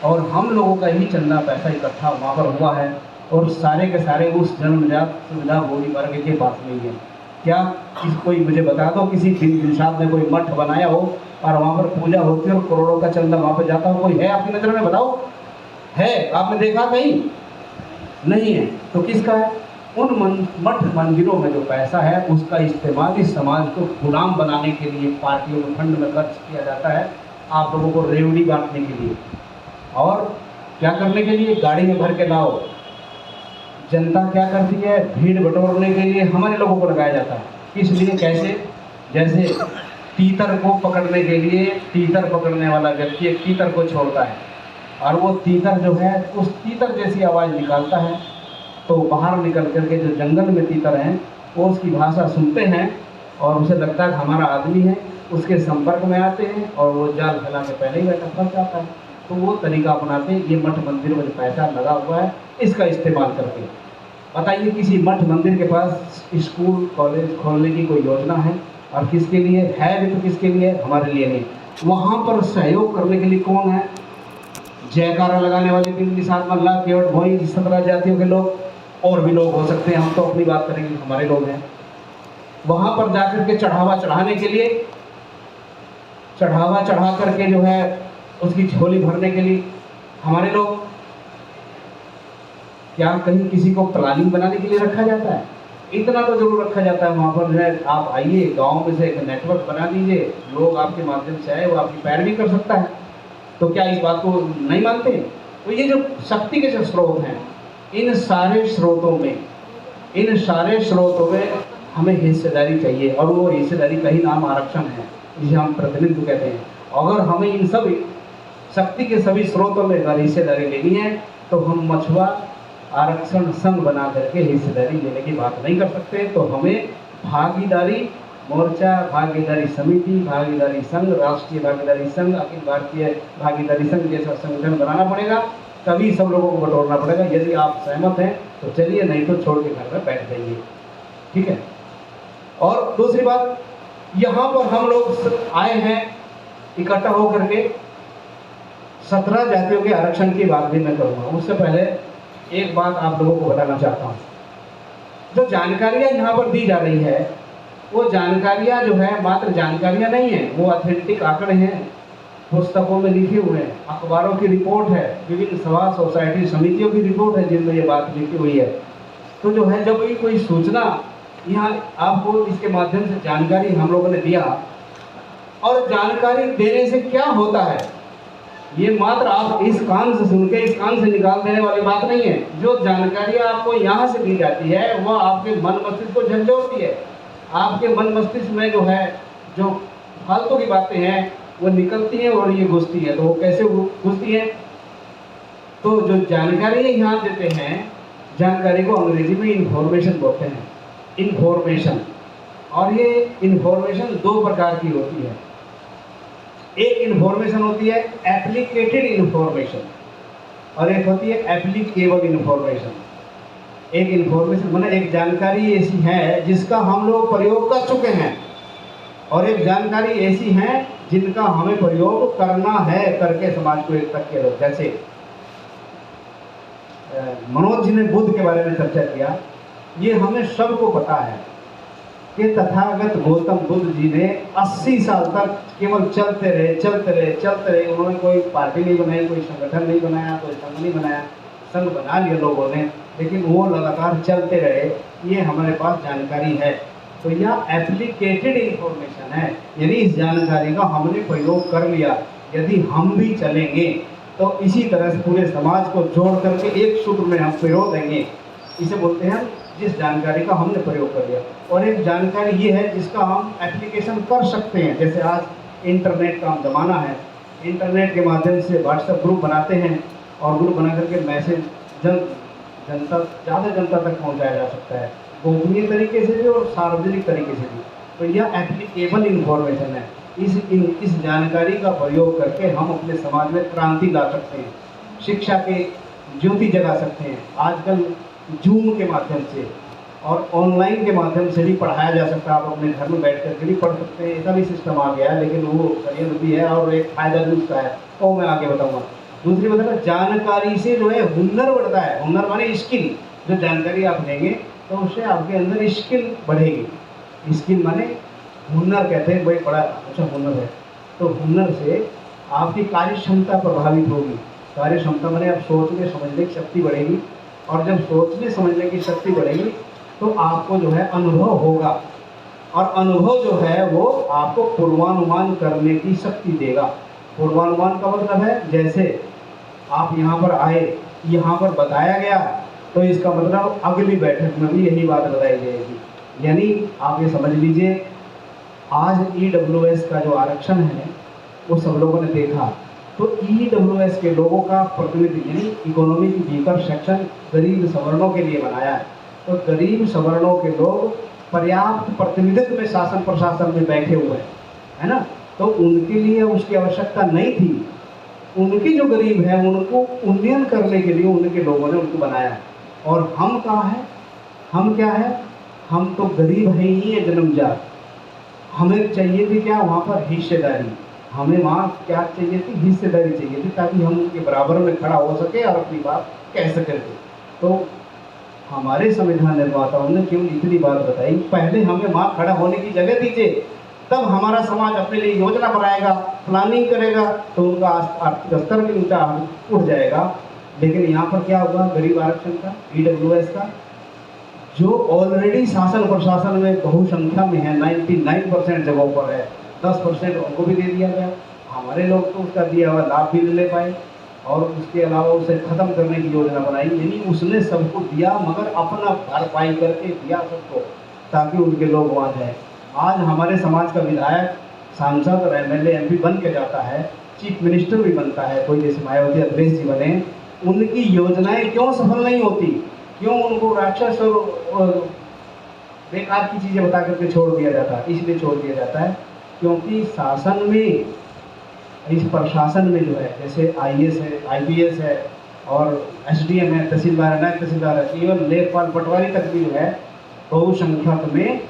और हम लोगों का ही चंदा पैसा इकट्ठा वहाँ पर हुआ है, और सारे के सारे उस जन्मजात सुविधा भोगी वर्ग के पास नहीं है। क्या कोई मुझे बता दो किसी दिन साहब ने कोई मठ बनाया हो और वहाँ पर पूजा होती है और करोड़ों का चंदा वहाँ पर जाता हो? कोई है आपकी नज़र में? बताओ, है? आपने देखा कहीं? नहीं है। तो किसका है? उन मठ मंदिरों में जो पैसा है उसका इस्तेमाल इस समाज को गुलाम बनाने के लिए पार्टियों में फंड में खर्च किया जाता है, आप लोगों को रेवड़ी बांटने के लिए। और क्या करने के लिए? गाड़ी में भर के लाओ। जनता क्या करती है? भीड़ बटोरने के लिए हमारे लोगों को लगाया जाता है। इसलिए कैसे? जैसे तीतर को पकड़ने के लिए तीतर पकड़ने वाला व्यक्ति एक तीतर को छोड़ता है, और वो तीतर जो है उस तीतर जैसी आवाज़ निकालता है, तो बाहर निकल करके जो जंगल में तीतर हैं वो उसकी भाषा सुनते हैं और उसे लगता है हमारा आदमी है, उसके संपर्क में आते हैं और वो जाल फैला के पहले ही बैठा फंस जाता है। तो वो तरीका अपनाते हैं। ये मठ मंदिर में जो पैसा लगा हुआ है इसका इस्तेमाल करके बताइए, किसी मठ मंदिर के पास स्कूल कॉलेज खोलने की कोई योजना है? और किसके लिए है? भी तो किसके लिए? हमारे लिए नहीं। वहाँ पर सहयोग करने के लिए कौन है? जयकारा लगाने वाले 3 लाख केवट भोई 17 जातियों के लोग, और भी लोग हो सकते हैं, हम तो अपनी बात करेंगे, हमारे लोग हैं। वहाँ पर जाकर के चढ़ावा चढ़ाने के लिए, चढ़ावा चढ़ा करके जो है उसकी झोली भरने के लिए हमारे लोग। क्या कहीं किसी को प्लानिंग बनाने के लिए रखा जाता है? इतना तो जरूर रखा जाता है वहाँ पर जो है, आप आइए गांव में से एक नेटवर्क बना दीजिए, लोग आपके माध्यम से आए, वो आपकी पैरवी कर सकता है। तो क्या इस बात को नहीं मानते? तो ये जो शक्ति के जो स्रोत हैं, इन सारे स्रोतों में हमें हिस्सेदारी चाहिए, और वो हिस्सेदारी का ही नाम आरक्षण है, जिसे हम प्रतिनिधित्व कहते हैं। अगर हमें इन सभी शक्ति के सभी स्रोतों में अगर हिस्सेदारी लेनी है, तो हम मछुआ आरक्षण संघ बना करके हिस्सेदारी लेने की बात नहीं कर सकते। तो हमें भागीदारी मोर्चा, भागीदारी समिति, भागीदारी संघ, राष्ट्रीय भागीदारी संघ, अखिल भारतीय भागीदारी संघ जैसा संगठन बनाना पड़ेगा, तभी सब लोगों को बटोरना पड़ेगा। यदि आप सहमत हैं तो चलिए, नहीं तो छोड़ के घर में बैठ जाइए, ठीक है। और दूसरी बात, यहाँ पर हम लोग आए हैं इकट्ठा होकर के 17 जातियों के आरक्षण की बात भी मैं करूँगा। उससे पहले एक बात आप लोगों को बताना चाहता हूँ। जो जानकारियाँ यहाँ पर दी जा रही है, वो जानकारियाँ जो है मात्र जानकारियाँ नहीं है, वो ऑथेंटिक आंकड़े हैं, पुस्तकों में लिखे हुए हैं, अखबारों की रिपोर्ट है, विभिन्न सभा सोसाइटी समितियों की रिपोर्ट है जिनमें ये बात लिखी हुई है। तो जो है, जब भी कोई सूचना यहाँ आपको इसके माध्यम से जानकारी हम लोगों ने दिया, और जानकारी देने से क्या होता है, ये मात्र आप इस कान से सुन के इस कान से निकाल देने वाली बात नहीं है। जो जानकारी आपको यहाँ से दी जाती है, वह आपके मन मस्तिष्क को झंझोड़ती है। आपके मन मस्तिष्क में जो है, जो फालतू की बातें हैं वो निकलती हैं और ये घुसती है। तो वो कैसे घुसती है? तो जो जानकारी यहाँ देते हैं, जानकारी को अंग्रेजी में इंफॉर्मेशन बोलते हैं, इंफॉर्मेशन। और ये इंफॉर्मेशन दो प्रकार की होती है। एक इंफॉर्मेशन होती है एप्लीकेटेड इंफॉर्मेशन, और एक होती है एप्लीकेबल इंफॉर्मेशन। एक इंफॉर्मेशन माने एक जानकारी ऐसी है जिसका हम लोग प्रयोग कर चुके हैं, और एक जानकारी ऐसी है जिनका हमें प्रयोग करना है, करके समाज को एक तक के लोग। जैसे मनोज जी ने बुद्ध के बारे में चर्चा किया। ये हमें सबको पता है कि तथागत गौतम बुद्ध जी ने 80 साल तक केवल चलते रहे। उन्होंने कोई पार्टी नहीं बनाई, कोई संगठन नहीं बनाया, कोई संघ नहीं बनाया। संघ बना लिया लोगों ने, लेकिन वो लगातार चलते रहे। ये हमारे पास जानकारी है। तो यह एप्लीकेटेड इंफॉर्मेशन है, यानी इस जानकारी का हमने प्रयोग कर लिया। यदि हम भी चलेंगे तो इसी तरह से पूरे समाज को जोड़ करके एक सूत्र में हम पिरो देंगे। इसे बोलते हैं जिस जानकारी का हमने प्रयोग कर लिया। और एक जानकारी ये है जिसका हम एप्लीकेशन कर सकते हैं। जैसे आज इंटरनेट का ज़माना है, इंटरनेट के माध्यम से व्हाट्सएप ग्रुप बनाते हैं, और ग्रुप बना करके मैसेज ज़्यादा जनता तक पहुंचाया जा सकता है, गोपनीय तरीके से भी और सार्वजनिक तरीके से भी। तो यह एप्लीकेबल इंफॉर्मेशन है। इस जानकारी का प्रयोग करके हम अपने समाज में क्रांति ला सकते हैं, शिक्षा के ज्योति जगा सकते हैं। आजकल जूम के माध्यम से और ऑनलाइन के माध्यम से भी पढ़ाया जा सकता है। आप अपने घर में बैठ कर भी पढ़ सकते हैं, ऐसा भी सिस्टम आ गया है। लेकिन वो षड्यंत्र भी है और एक फायदा भी उसका है, वो मैं आगे बताऊँगा। दूसरी बात, जानकारी से जो है हुनर बढ़ता है। हुनर माने स्किल। जो जानकारी आप लेंगे तो उससे आपके अंदर स्किल बढ़ेगी। स्किल माने हुनर कहते हैं, भाई बड़ा अच्छा हुनर है। तो हुनर से आपकी कार्य क्षमता प्रभावित होगी। कार्य क्षमता माने आप सोचने समझने की शक्ति बढ़ेगी, और जब सोचने समझने की शक्ति बढ़ेगी तो आपको जो है अनुभव होगा, और अनुभव जो है वो आपको पूर्वानुमान करने की शक्ति देगा। पूर्वानुमान का मतलब है, जैसे आप यहाँ पर आए, यहाँ पर बताया गया, तो इसका मतलब अगली बैठक में भी यही बात बताई जाएगी। यानी आप ये समझ लीजिए, आज EWS का जो आरक्षण है वो सब लोगों ने देखा, तो EWS के लोगों का प्रतिनिधि यानी इकोनॉमिक वीकर सेक्शन गरीब सवर्णों के लिए बनाया है। तो गरीब सवर्णों के लोग पर्याप्त प्रतिनिधित्व में शासन प्रशासन में बैठे हुए हैं, है ना। तो उनके लिए उसकी आवश्यकता नहीं थी। उनकी जो गरीब है उनको उन्नयन करने के लिए उनके लोगों ने उनको बनाया। और हम कहाँ हैं? हम क्या है? हम तो गरीब हैं ही है जन्मजात। हमें चाहिए थी क्या वहाँ पर? हिस्सेदारी। हमें वहाँ क्या चाहिए थी? हिस्सेदारी चाहिए थी, ताकि हम उनके बराबर में खड़ा हो सके और अपनी बात कह सके। तो हमारे संविधान निर्माताओं ने क्यों इतनी बात बताई, पहले हमें वहाँ खड़ा होने की जगह दीजिए, तब हमारा समाज अपने लिए योजना बनाएगा, प्लानिंग करेगा, तो उनका आर्थिक स्तर भी ऊँचा उठ जाएगा। लेकिन यहाँ पर क्या हुआ? गरीब आरक्षण का, EWS का जो ऑलरेडी शासन प्रशासन में बहुसंख्या में है, 99% जगहों पर है, 10% उनको भी दे दिया गया। हमारे लोग तो उसका दिया हुआ लाभ भी ले पाए और उसके अलावा उसे ख़त्म करने की योजना बनाई। यानी उसने सबको दिया, मगर अपना भरपाई करके दिया सबको, ताकि उनके लोग वहाँ जाए। आज हमारे समाज का विधायक, सांसद और एमएलए एमपी बन के जाता है, चीफ मिनिस्टर भी बनता है, कोई जैसे मायावती अखिलेश जी बने, उनकी योजनाएं क्यों सफल नहीं होती? क्यों उनको राक्षस और बेकार की चीज़ें बता करके छोड़ दिया जाता है? इसलिए छोड़ दिया जाता है क्योंकि शासन में, इस प्रशासन में जो है, जैसे आईएएस है, आईपीएस है और एसडीएम है, तहसीलदार है, नायब तहसीलदार है, इवन लेखपाल पटवारी तक भी जो है बहुसंख्यक में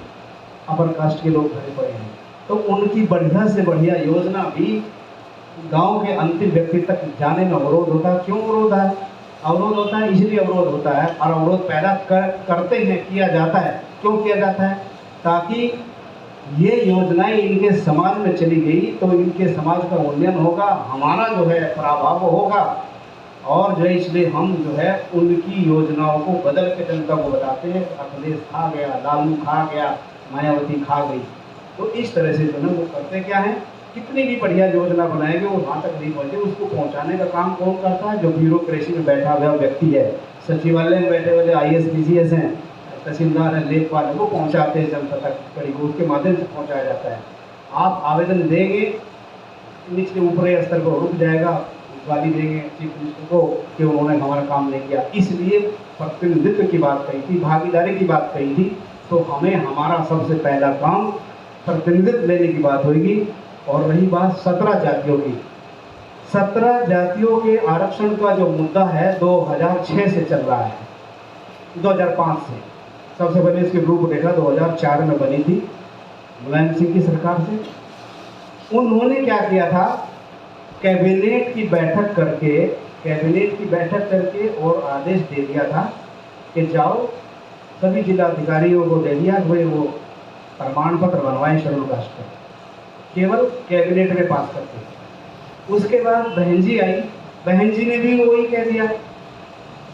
अपर कास्ट के लोग भरे पड़े हैं। तो उनकी बढ़िया से बढ़िया योजना भी गांव के अंतिम व्यक्ति तक जाने में अवरोध होता है। क्यों अवरोध है? अवरोध होता है इसलिए अवरोध होता है, और अवरोध पैदा करते हैं, किया जाता है। क्यों किया जाता है? ताकि ये योजनाएं इनके समाज में चली गई तो इनके समाज का उन्नयन होगा, हमारा जो है प्रभाव होगा, और जो है इसलिए हम जो है उनकी योजनाओं को बदल के जनता को बताते हैं। अखिलेश खा गया, लालू खा गया, मायावती खा गई। तो इस तरह से जो है वो करते क्या है, कितनी भी बढ़िया योजना बनाएंगे वो वहाँ तक नहीं पहुँचे। उसको पहुँचाने का काम कौन करता है? जो ब्यूरोक्रेसी में बैठा हुआ व्यक्ति है, सचिवालय में बैठे हुए आईएएस पीसीएस हैं, तहसीलदार हैं, लेखपाल हैं, वो पहुँचाते हैं जनता तक, कड़ी को उसके माध्यम से पहुँचाया जाता है। आप आवेदन देंगे, निचले ऊपरी स्तर पर रुक जाएगा, गाली देंगे चीफ मिनिस्टर को कि उन्होंने हमारा काम नहीं किया। इसलिए प्रतिनिधित्व की बात कही थी, भागीदारी की बात कही थी, तो हमें हमारा सबसे पहला काम प्रतिनिधित्व लेने की बात होगी। और रही बात 17 जातियों की, 17 जातियों के आरक्षण का जो मुद्दा है 2006 से चल रहा है, 2005 से। सबसे पहले इसकी रूप देखा 2004 में बनी थी मुलायम सिंह की सरकार से। उन्होंने क्या किया था, कैबिनेट की बैठक करके और आदेश दे दिया था कि जाओ सभी जिलाधिकारियों को दे दिया कि वो प्रमाण पत्र बनवाएं शेड्यूल कास्ट का, केवल कैबिनेट में पास करके। उसके बाद बहन जी आई, बहन जी ने भी वही कह दिया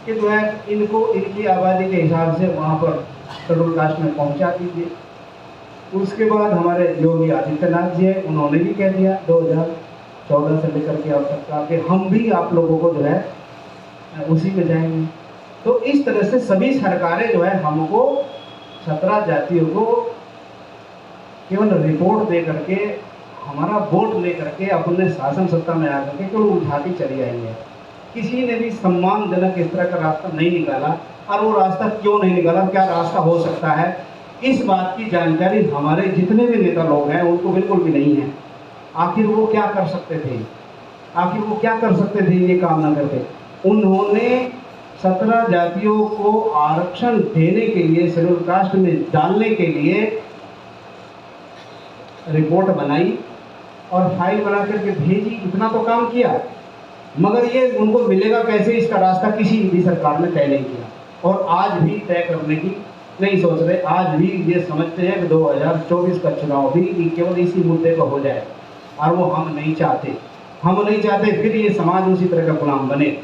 कि जो है इनको इनकी आबादी के हिसाब से वहाँ पर शेड्यूल कास्ट में पहुँचा दीजिए। उसके बाद हमारे योगी आदित्यनाथ जी है, उन्होंने भी कह दिया 2014 से लेकर के अब तक का कि हम भी आप लोगों को जो है उसी में जाएंगे। तो इस तरह से सभी सरकारें जो है हमको 17 जातियों को केवल रिपोर्ट दे करके, हमारा वोट ले करके अपने शासन सत्ता में आ करके केवल उठाती चली आई है। किसी ने भी सम्मानजनक इस तरह का रास्ता नहीं निकाला। और वो रास्ता क्यों नहीं निकाला, क्या रास्ता हो सकता है, इस बात की जानकारी हमारे जितने भी नेता लोग हैं उनको बिल्कुल भी नहीं है। आखिर वो क्या कर सकते थे, ये काम ना करते। उन्होंने 17 जातियों को आरक्षण देने के लिए, शेड्यूल कास्ट में डालने के लिए रिपोर्ट बनाई और फाइल बना करके भेजी। इतना तो काम किया, मगर ये उनको मिलेगा कैसे, इसका रास्ता किसी भी सरकार ने तय नहीं किया। और आज भी तय करने की नहीं सोच रहे। आज भी ये समझते हैं कि 2024 का चुनाव भी केवल इसी मुद्दे पर हो जाए, और वो हम नहीं चाहते। फिर ये समाज उसी तरह का गुलाम बने,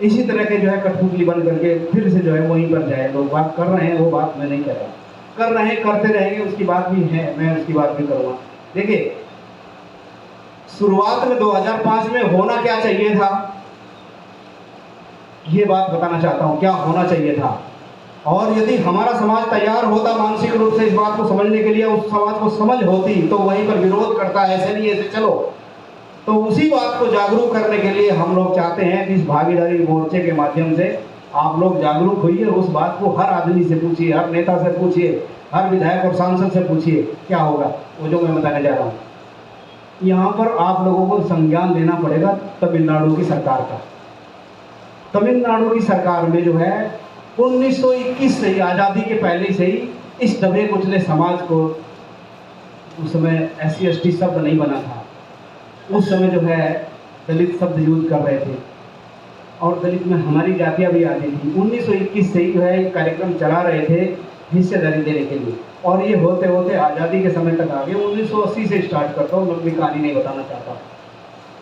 इसी तरह के जो है कठपुतली बन करके फिर से जो है वहीं पर जाए। लोग बात कर रहे हैं, वो बात मैं नहीं कर रहा, कर रहे हैं, करते रहेंगे, उसकी बात भी है, मैं उसकी बात भी करूँगा। देखिए, शुरुआत में 2005 में होना क्या चाहिए था, ये बात बताना चाहता हूँ, क्या होना चाहिए था। और यदि हमारा समाज तैयार होता मानसिक रूप से इस बात को समझने के लिए, उस समाज को समझ होती, तो वहीं पर विरोध करता, ऐसे नहीं ऐसे चलो। तो उसी बात को जागरूक करने के लिए हम लोग चाहते हैं कि इस भागीदारी मोर्चे के माध्यम से आप लोग जागरूक होइए। उस बात को हर आदमी से पूछिए, हर नेता से पूछिए, हर विधायक और सांसद से पूछिए, क्या होगा वो जो मैं बताने जा रहा हूँ। यहाँ पर आप लोगों को संज्ञान लेना पड़ेगा तमिलनाडु की सरकार का। तमिलनाडु की सरकार में जो है 1921 से ही, आज़ादी के पहले से ही इस दबे कुचले समाज को, उस समय SC ST शब्द नहीं बना था, उस समय जो है दलित शब्द यूज कर रहे थे, और दलित में हमारी जातियाँ भी आती थी। 1921 से ही जो है कार्यक्रम चला रहे थे हिस्सेदारी देने के लिए, और ये होते होते आज़ादी के समय तक आ गए। 1980 से स्टार्ट करता हूँ, लंबी कहानी नहीं बताना चाहता।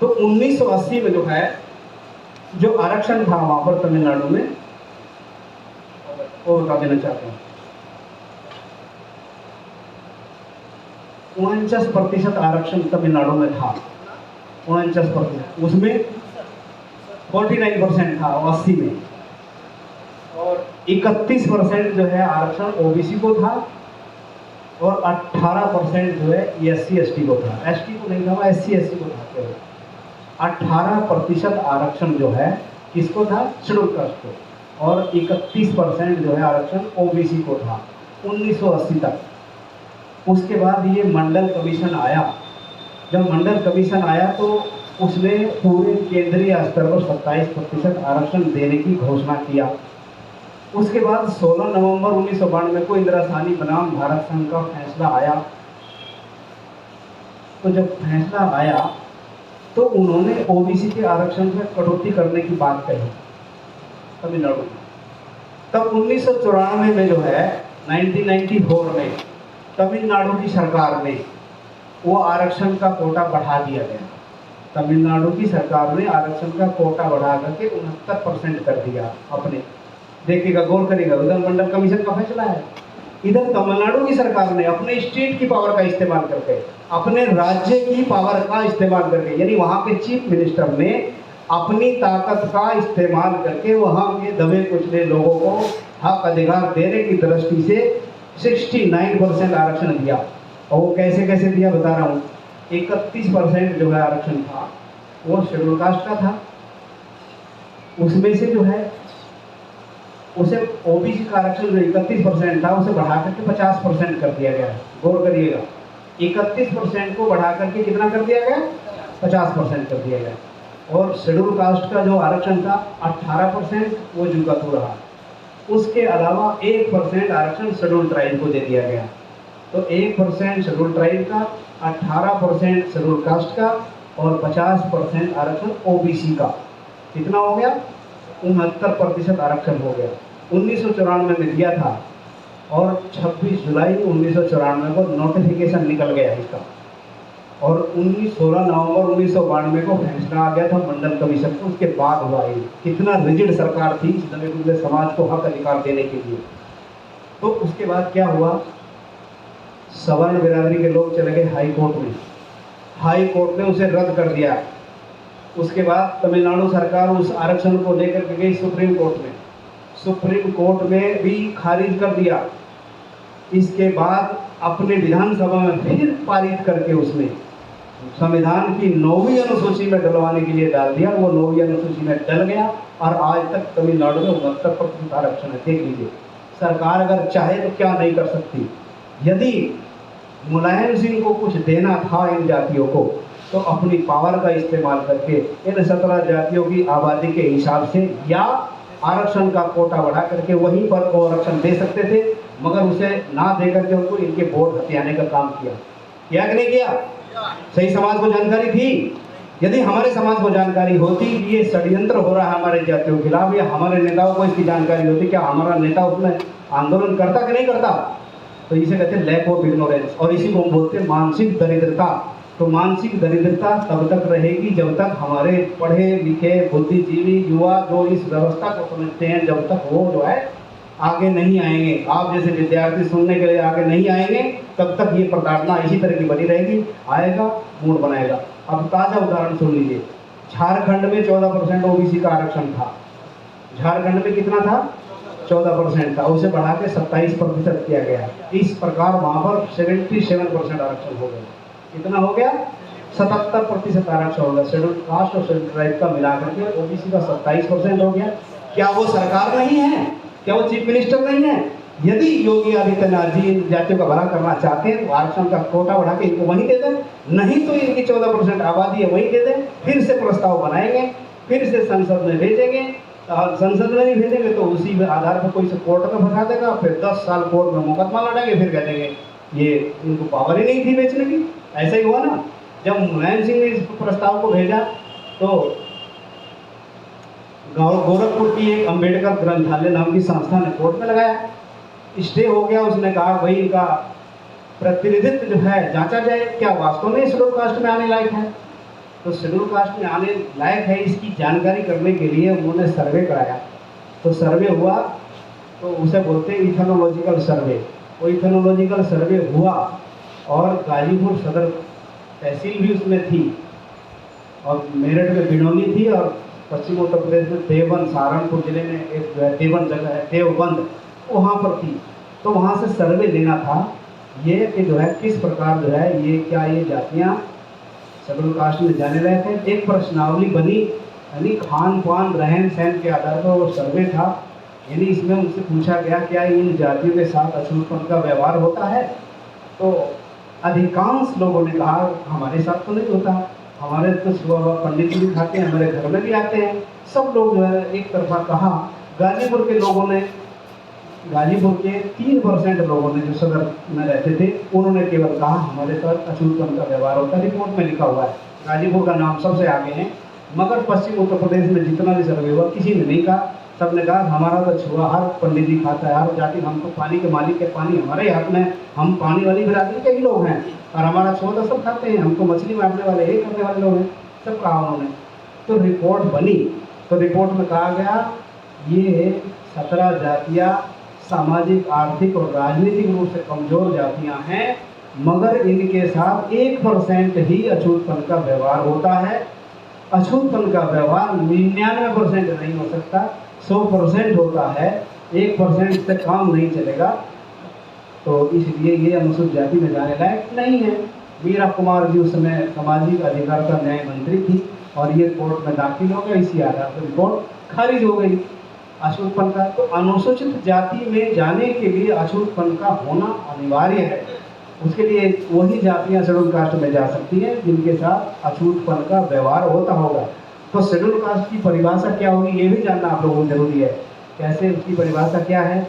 तो 1980 में जो है जो आरक्षण था वहाँ पर तमिलनाडु में, वो बता देना चाहता हूँ। 49% आरक्षण तमिलनाडु में था, 49%, उसमें 49% था 80 में, और 31% जो है आरक्षण ओबीसी को था, और 18% जो है SC ST को था। ST को नहीं था, वो SC SC को था केवल। 18% आरक्षण जो है किसको था? शेड्यूल कास्ट को, और 31% जो है आरक्षण ओबीसी को था 1980 तक। उसके बाद ये मंडल कमीशन आया। जब मंडल कमीशन आया तो उसने पूरे केंद्रीय स्तर पर 27% आरक्षण देने की घोषणा किया। उसके बाद 16 नवंबर 1992 को इंदिरा साहनी बनाम भारत संघ का फैसला आया। तो जब फैसला आया तो उन्होंने ओबीसी के आरक्षण में कटौती करने की बात कही तमिलनाडु में। तब 1994 में जो है 1994 में तमिलनाडु की सरकार ने वो आरक्षण का कोटा बढ़ा दिया गया। तमिलनाडु की सरकार ने आरक्षण का कोटा बढ़ा करके 69% कर दिया अपने। देखिएगा, गौर करिएगा, उधर मंडल कमीशन का फैसला है, इधर तमिलनाडु की सरकार ने अपने स्टेट की पावर का इस्तेमाल करके, अपने राज्य की पावर का इस्तेमाल करके, यानी वहाँ के चीफ मिनिस्टर ने अपनी ताकत का इस्तेमाल करके वहाँ के दबे कुचले लोगों को हक अधिकार देने की दृष्टि से 69% आरक्षण दिया। और वो कैसे कैसे दिया बता रहा हूँ। 31% जो है आरक्षण था वो शेड्यूल कास्ट का था, उसमें से जो है उसे ओबीसी का आरक्षण जो 31% था उसे बढ़ा करके 50% कर दिया गया। गौर करिएगा, 31% को बढ़ा करके कितना कर दिया गया? 50% कर दिया गया। और शेड्यूल कास्ट का जो आरक्षण था 18% वो जुका तो रहा। उसके अलावा 1% आरक्षण शेड्यूल ट्राइब को दे दिया गया। तो 1% शेड्यूल ट्राइब का, 18% शेड्यूल कास्ट का, और 50% आरक्षण ओबीसी का। कितना हो गया? 69% आरक्षण हो गया। 1994 में दिया था, और 26 जुलाई 1994 को नोटिफिकेशन निकल गया इसका, और 16 नवंबर 1992 को फैसला आ गया था मंडल कमीशन को। उसके बाद हुआ ये। कितना रिजिड सरकार थी इस दबे कुचले समाज को हक अधिकार देने के लिए। तो उसके बाद क्या हुआ? सवर्ण बिरादरी के लोग चले गए हाई कोर्ट में। हाई कोर्ट ने उसे रद्द कर दिया। उसके बाद तमिलनाडु सरकार उस आरक्षण को लेकर के गई सुप्रीम कोर्ट में। सुप्रीम कोर्ट में भी खारिज कर दिया। इसके बाद अपने विधानसभा में फिर पारित करके उसने संविधान की 9वीं अनुसूची में डलवाने के लिए डाल दिया। वो 9वीं अनुसूची में डल गया, और आज तक तमिलनाडु में 69% आरक्षण है। देख लीजिए, सरकार अगर चाहे तो क्या नहीं कर सकती। यदि मुलायम सिंह को कुछ देना था इन जातियों को, तो अपनी पावर का इस्तेमाल करके इन 17 जातियों की आबादी के हिसाब से या आरक्षण का कोटा बढ़ा करके वहीं पर वो आरक्षण दे सकते थे, मगर उसे ना दे करके उनको इनके वोट हथियाने का काम किया। क्या कि नहीं किया? सही समाज को जानकारी थी? यदि हमारे समाज को जानकारी होती कि ये षड्यंत्र हो रहा है हमारे जातियों के खिलाफ, या हमारे नेताओं को इसकी जानकारी होती, क्या हमारा नेता उसमें आंदोलन करता कि नहीं करता? तो इसे कहते हैं लैक ऑफ इग्नोरेंस, और इसी को हम बोलते हैं मानसिक दरिद्रता। तो मानसिक दरिद्रता तब तक रहेगी जब तक हमारे पढ़े लिखे बुद्धिजीवी युवा जो इस व्यवस्था को समझते हैं, जब तक वो जो है आगे नहीं आएंगे। आप जैसे विद्यार्थी सुनने के लिए आगे नहीं आएंगे, तब तक ये प्रताड़ना इसी तरह की बनी रहेगी। आएगा, मूड बनाएगा। अब ताज़ा उदाहरण सुन लीजिए। झारखंड में 14% ओबीसी का आरक्षण था। झारखंड में कितना था? 14% था। उसे बढ़ा के 27% किया गया। इस प्रकार वहाँ पर 77% आरक्षण हो गया। कितना हो गया? 77% आरक्षण हो गया। शेड्यूल कास्ट और शेड्यूल ट्राइब का मिलाकर के ओबीसी का 27% हो गया। क्या वो सरकार नहीं है? क्या वो चीफ मिनिस्टर नहीं है? यदि योगी आदित्यनाथ जी इन जातियों का भला करना चाहते हैं तो आरक्षण का कोटा बढ़ा के इनको वहीं दे दें, नहीं तो इनकी 14% आबादी है वहीं दे दें। फिर से प्रस्ताव बनाएंगे, फिर से संसद में भेजेंगे। संसद में नहीं भेजेंगे तो उसी आधार पर कोई से कोर्ट में फंसा देगा, फिर 10 साल कोर्ट में मुकदमा लड़ेंगे, फिर कह देंगे ये इनको पावर ही नहीं थी बेचने की। ऐसा ही हुआ ना, जब मुलायम सिंह ने इस प्रस्ताव को भेजा तो गोरखपुर की एक अंबेडकर ग्रंथालय नाम की संस्था ने कोर्ट में लगाया, स्टे हो गया। उसने कहा भाई इनका प्रतिनिधित्व जो है जांचा जाए, क्या वास्तव में शेड्यूल कास्ट में आने लायक है। तो शेड्यूल कास्ट में आने लायक है, इसकी जानकारी करने के लिए उन्होंने सर्वे कराया। तो सर्वे हुआ तो उसे बोलते हैं इथनोलॉजिकल सर्वे। वो इथनोलॉजिकल सर्वे हुआ और गाजीपुर सदर तहसील भी उसमें थी, और मेरठ में बिनौली थी, और पश्चिम उत्तर प्रदेश में देवबंद, सहारनपुर जिले में एक जो है देवबंद जगह है, देवबंद, वहाँ पर थी। तो वहाँ से सर्वे लेना था ये कि जो है किस प्रकार जो है ये क्या ये जातियाँ शेड्यूल कास्ट में जाने लायक है। एक प्रश्नावली बनी, यानी खान पान रहन सहन के आधार पर वो सर्वे था। यानी इसमें उनसे पूछा गया क्या इन जातियों के साथ अछूतपन का व्यवहार होता है। तो अधिकांश लोगों ने कहा हमारे साथ तो नहीं होता, हमारे तो सुबह पंडित जी भी खाते हैं, हमारे घर में भी आते हैं। सब लोग जो है एक तरफा कहा। गाजीपुर के लोगों ने, गाजीपुर के 3% लोगों ने जो सदर में रहते थे उन्होंने केवल कहा हमारे साथ अछूतपन का व्यवहार होता है। रिपोर्ट में लिखा हुआ है, गाजीपुर का नाम सबसे आगे है। मगर पश्चिम उत्तर प्रदेश में जितना भी सर्वे हुआ किसी ने नहीं कहा। सबने कहा हमारा तो छुआ, हर पंडित जी खाता है, हर जाति, हम तो पानी के मालिक है, पानी हमारे हाथ में, हम पानी वाली बिरादरी के ही लोग हैं, और हमारा छुआ तो सब खाते हैं, हम तो मछली मारने वाले यही करने वाले लोग हैं, सब कहा उन्होंने। तो रिपोर्ट बनी, तो रिपोर्ट में कहा गया ये 17 जातियाँ सामाजिक, आर्थिक और राजनीतिक रूप से कमजोर जातियां हैं, मगर इनके साथ 1% ही अछूतपन का व्यवहार होता है। अछूतपन का व्यवहार 99% नहीं हो सकता, 100% होता है, 1% से काम नहीं चलेगा। तो इसलिए ये अनुसूचित जाति में जाने लायक नहीं है। मीरा कुमार जी उस समय सामाजिक अधिकारिता न्याय मंत्री थी, और ये कोर्ट में दाखिल हो गया, इसी आधार पर रिपोर्ट खारिज हो गई अछूतपन का। तो अनुसूचित जाति में जाने के लिए अछूतपन का होना अनिवार्य है। उसके लिए वही जातियां शेड्यूल कास्ट में जा सकती हैं जिनके साथ अछूतपन का व्यवहार होता होगा। तो शेड्यूल कास्ट की परिभाषा क्या होगी ये भी जानना आप लोगों को जरूरी है। कैसे उसकी परिभाषा क्या है?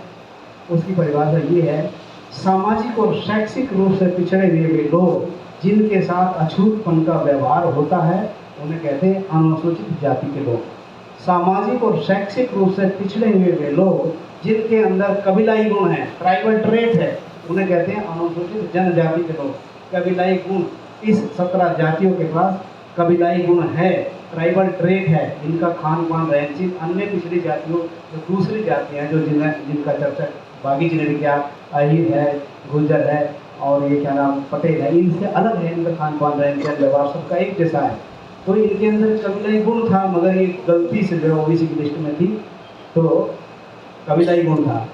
उसकी परिभाषा ये है, सामाजिक और शैक्षिक रूप से पिछड़े हुए लोग जिनके साथ अछूतपन का व्यवहार होता है उन्हें कहते हैं अनुसूचित जाति के लोग। सामाजिक और शैक्षिक रूप से पिछड़े हुए वे लोग जिनके अंदर कबीलाई गुण है, ट्राइबल ट्रेट है, उन्हें कहते हैं अनुसूचित जनजाति के लोग। कबीलाई गुण, इस 17 जातियों के पास कबीलाई गुण है, ट्राइबल ट्रेट है, इनका खान पान रहन सहन अन्य पिछड़ी जातियों जो दूसरी जातियाँ जो जिनका चर्चा बागी जिले में क्या अहीर है, गुर्जर है और ये क्या नाम पटेल है, इनसे अलग है। इनका खान पान रहन सहन व्यवहार सबका एक जैसा है। तो इनके अंदर कबीलाई गुण था, मगर ये गलती से जो ओबीसी की लिस्ट में थी तो कबीलाई गुण था।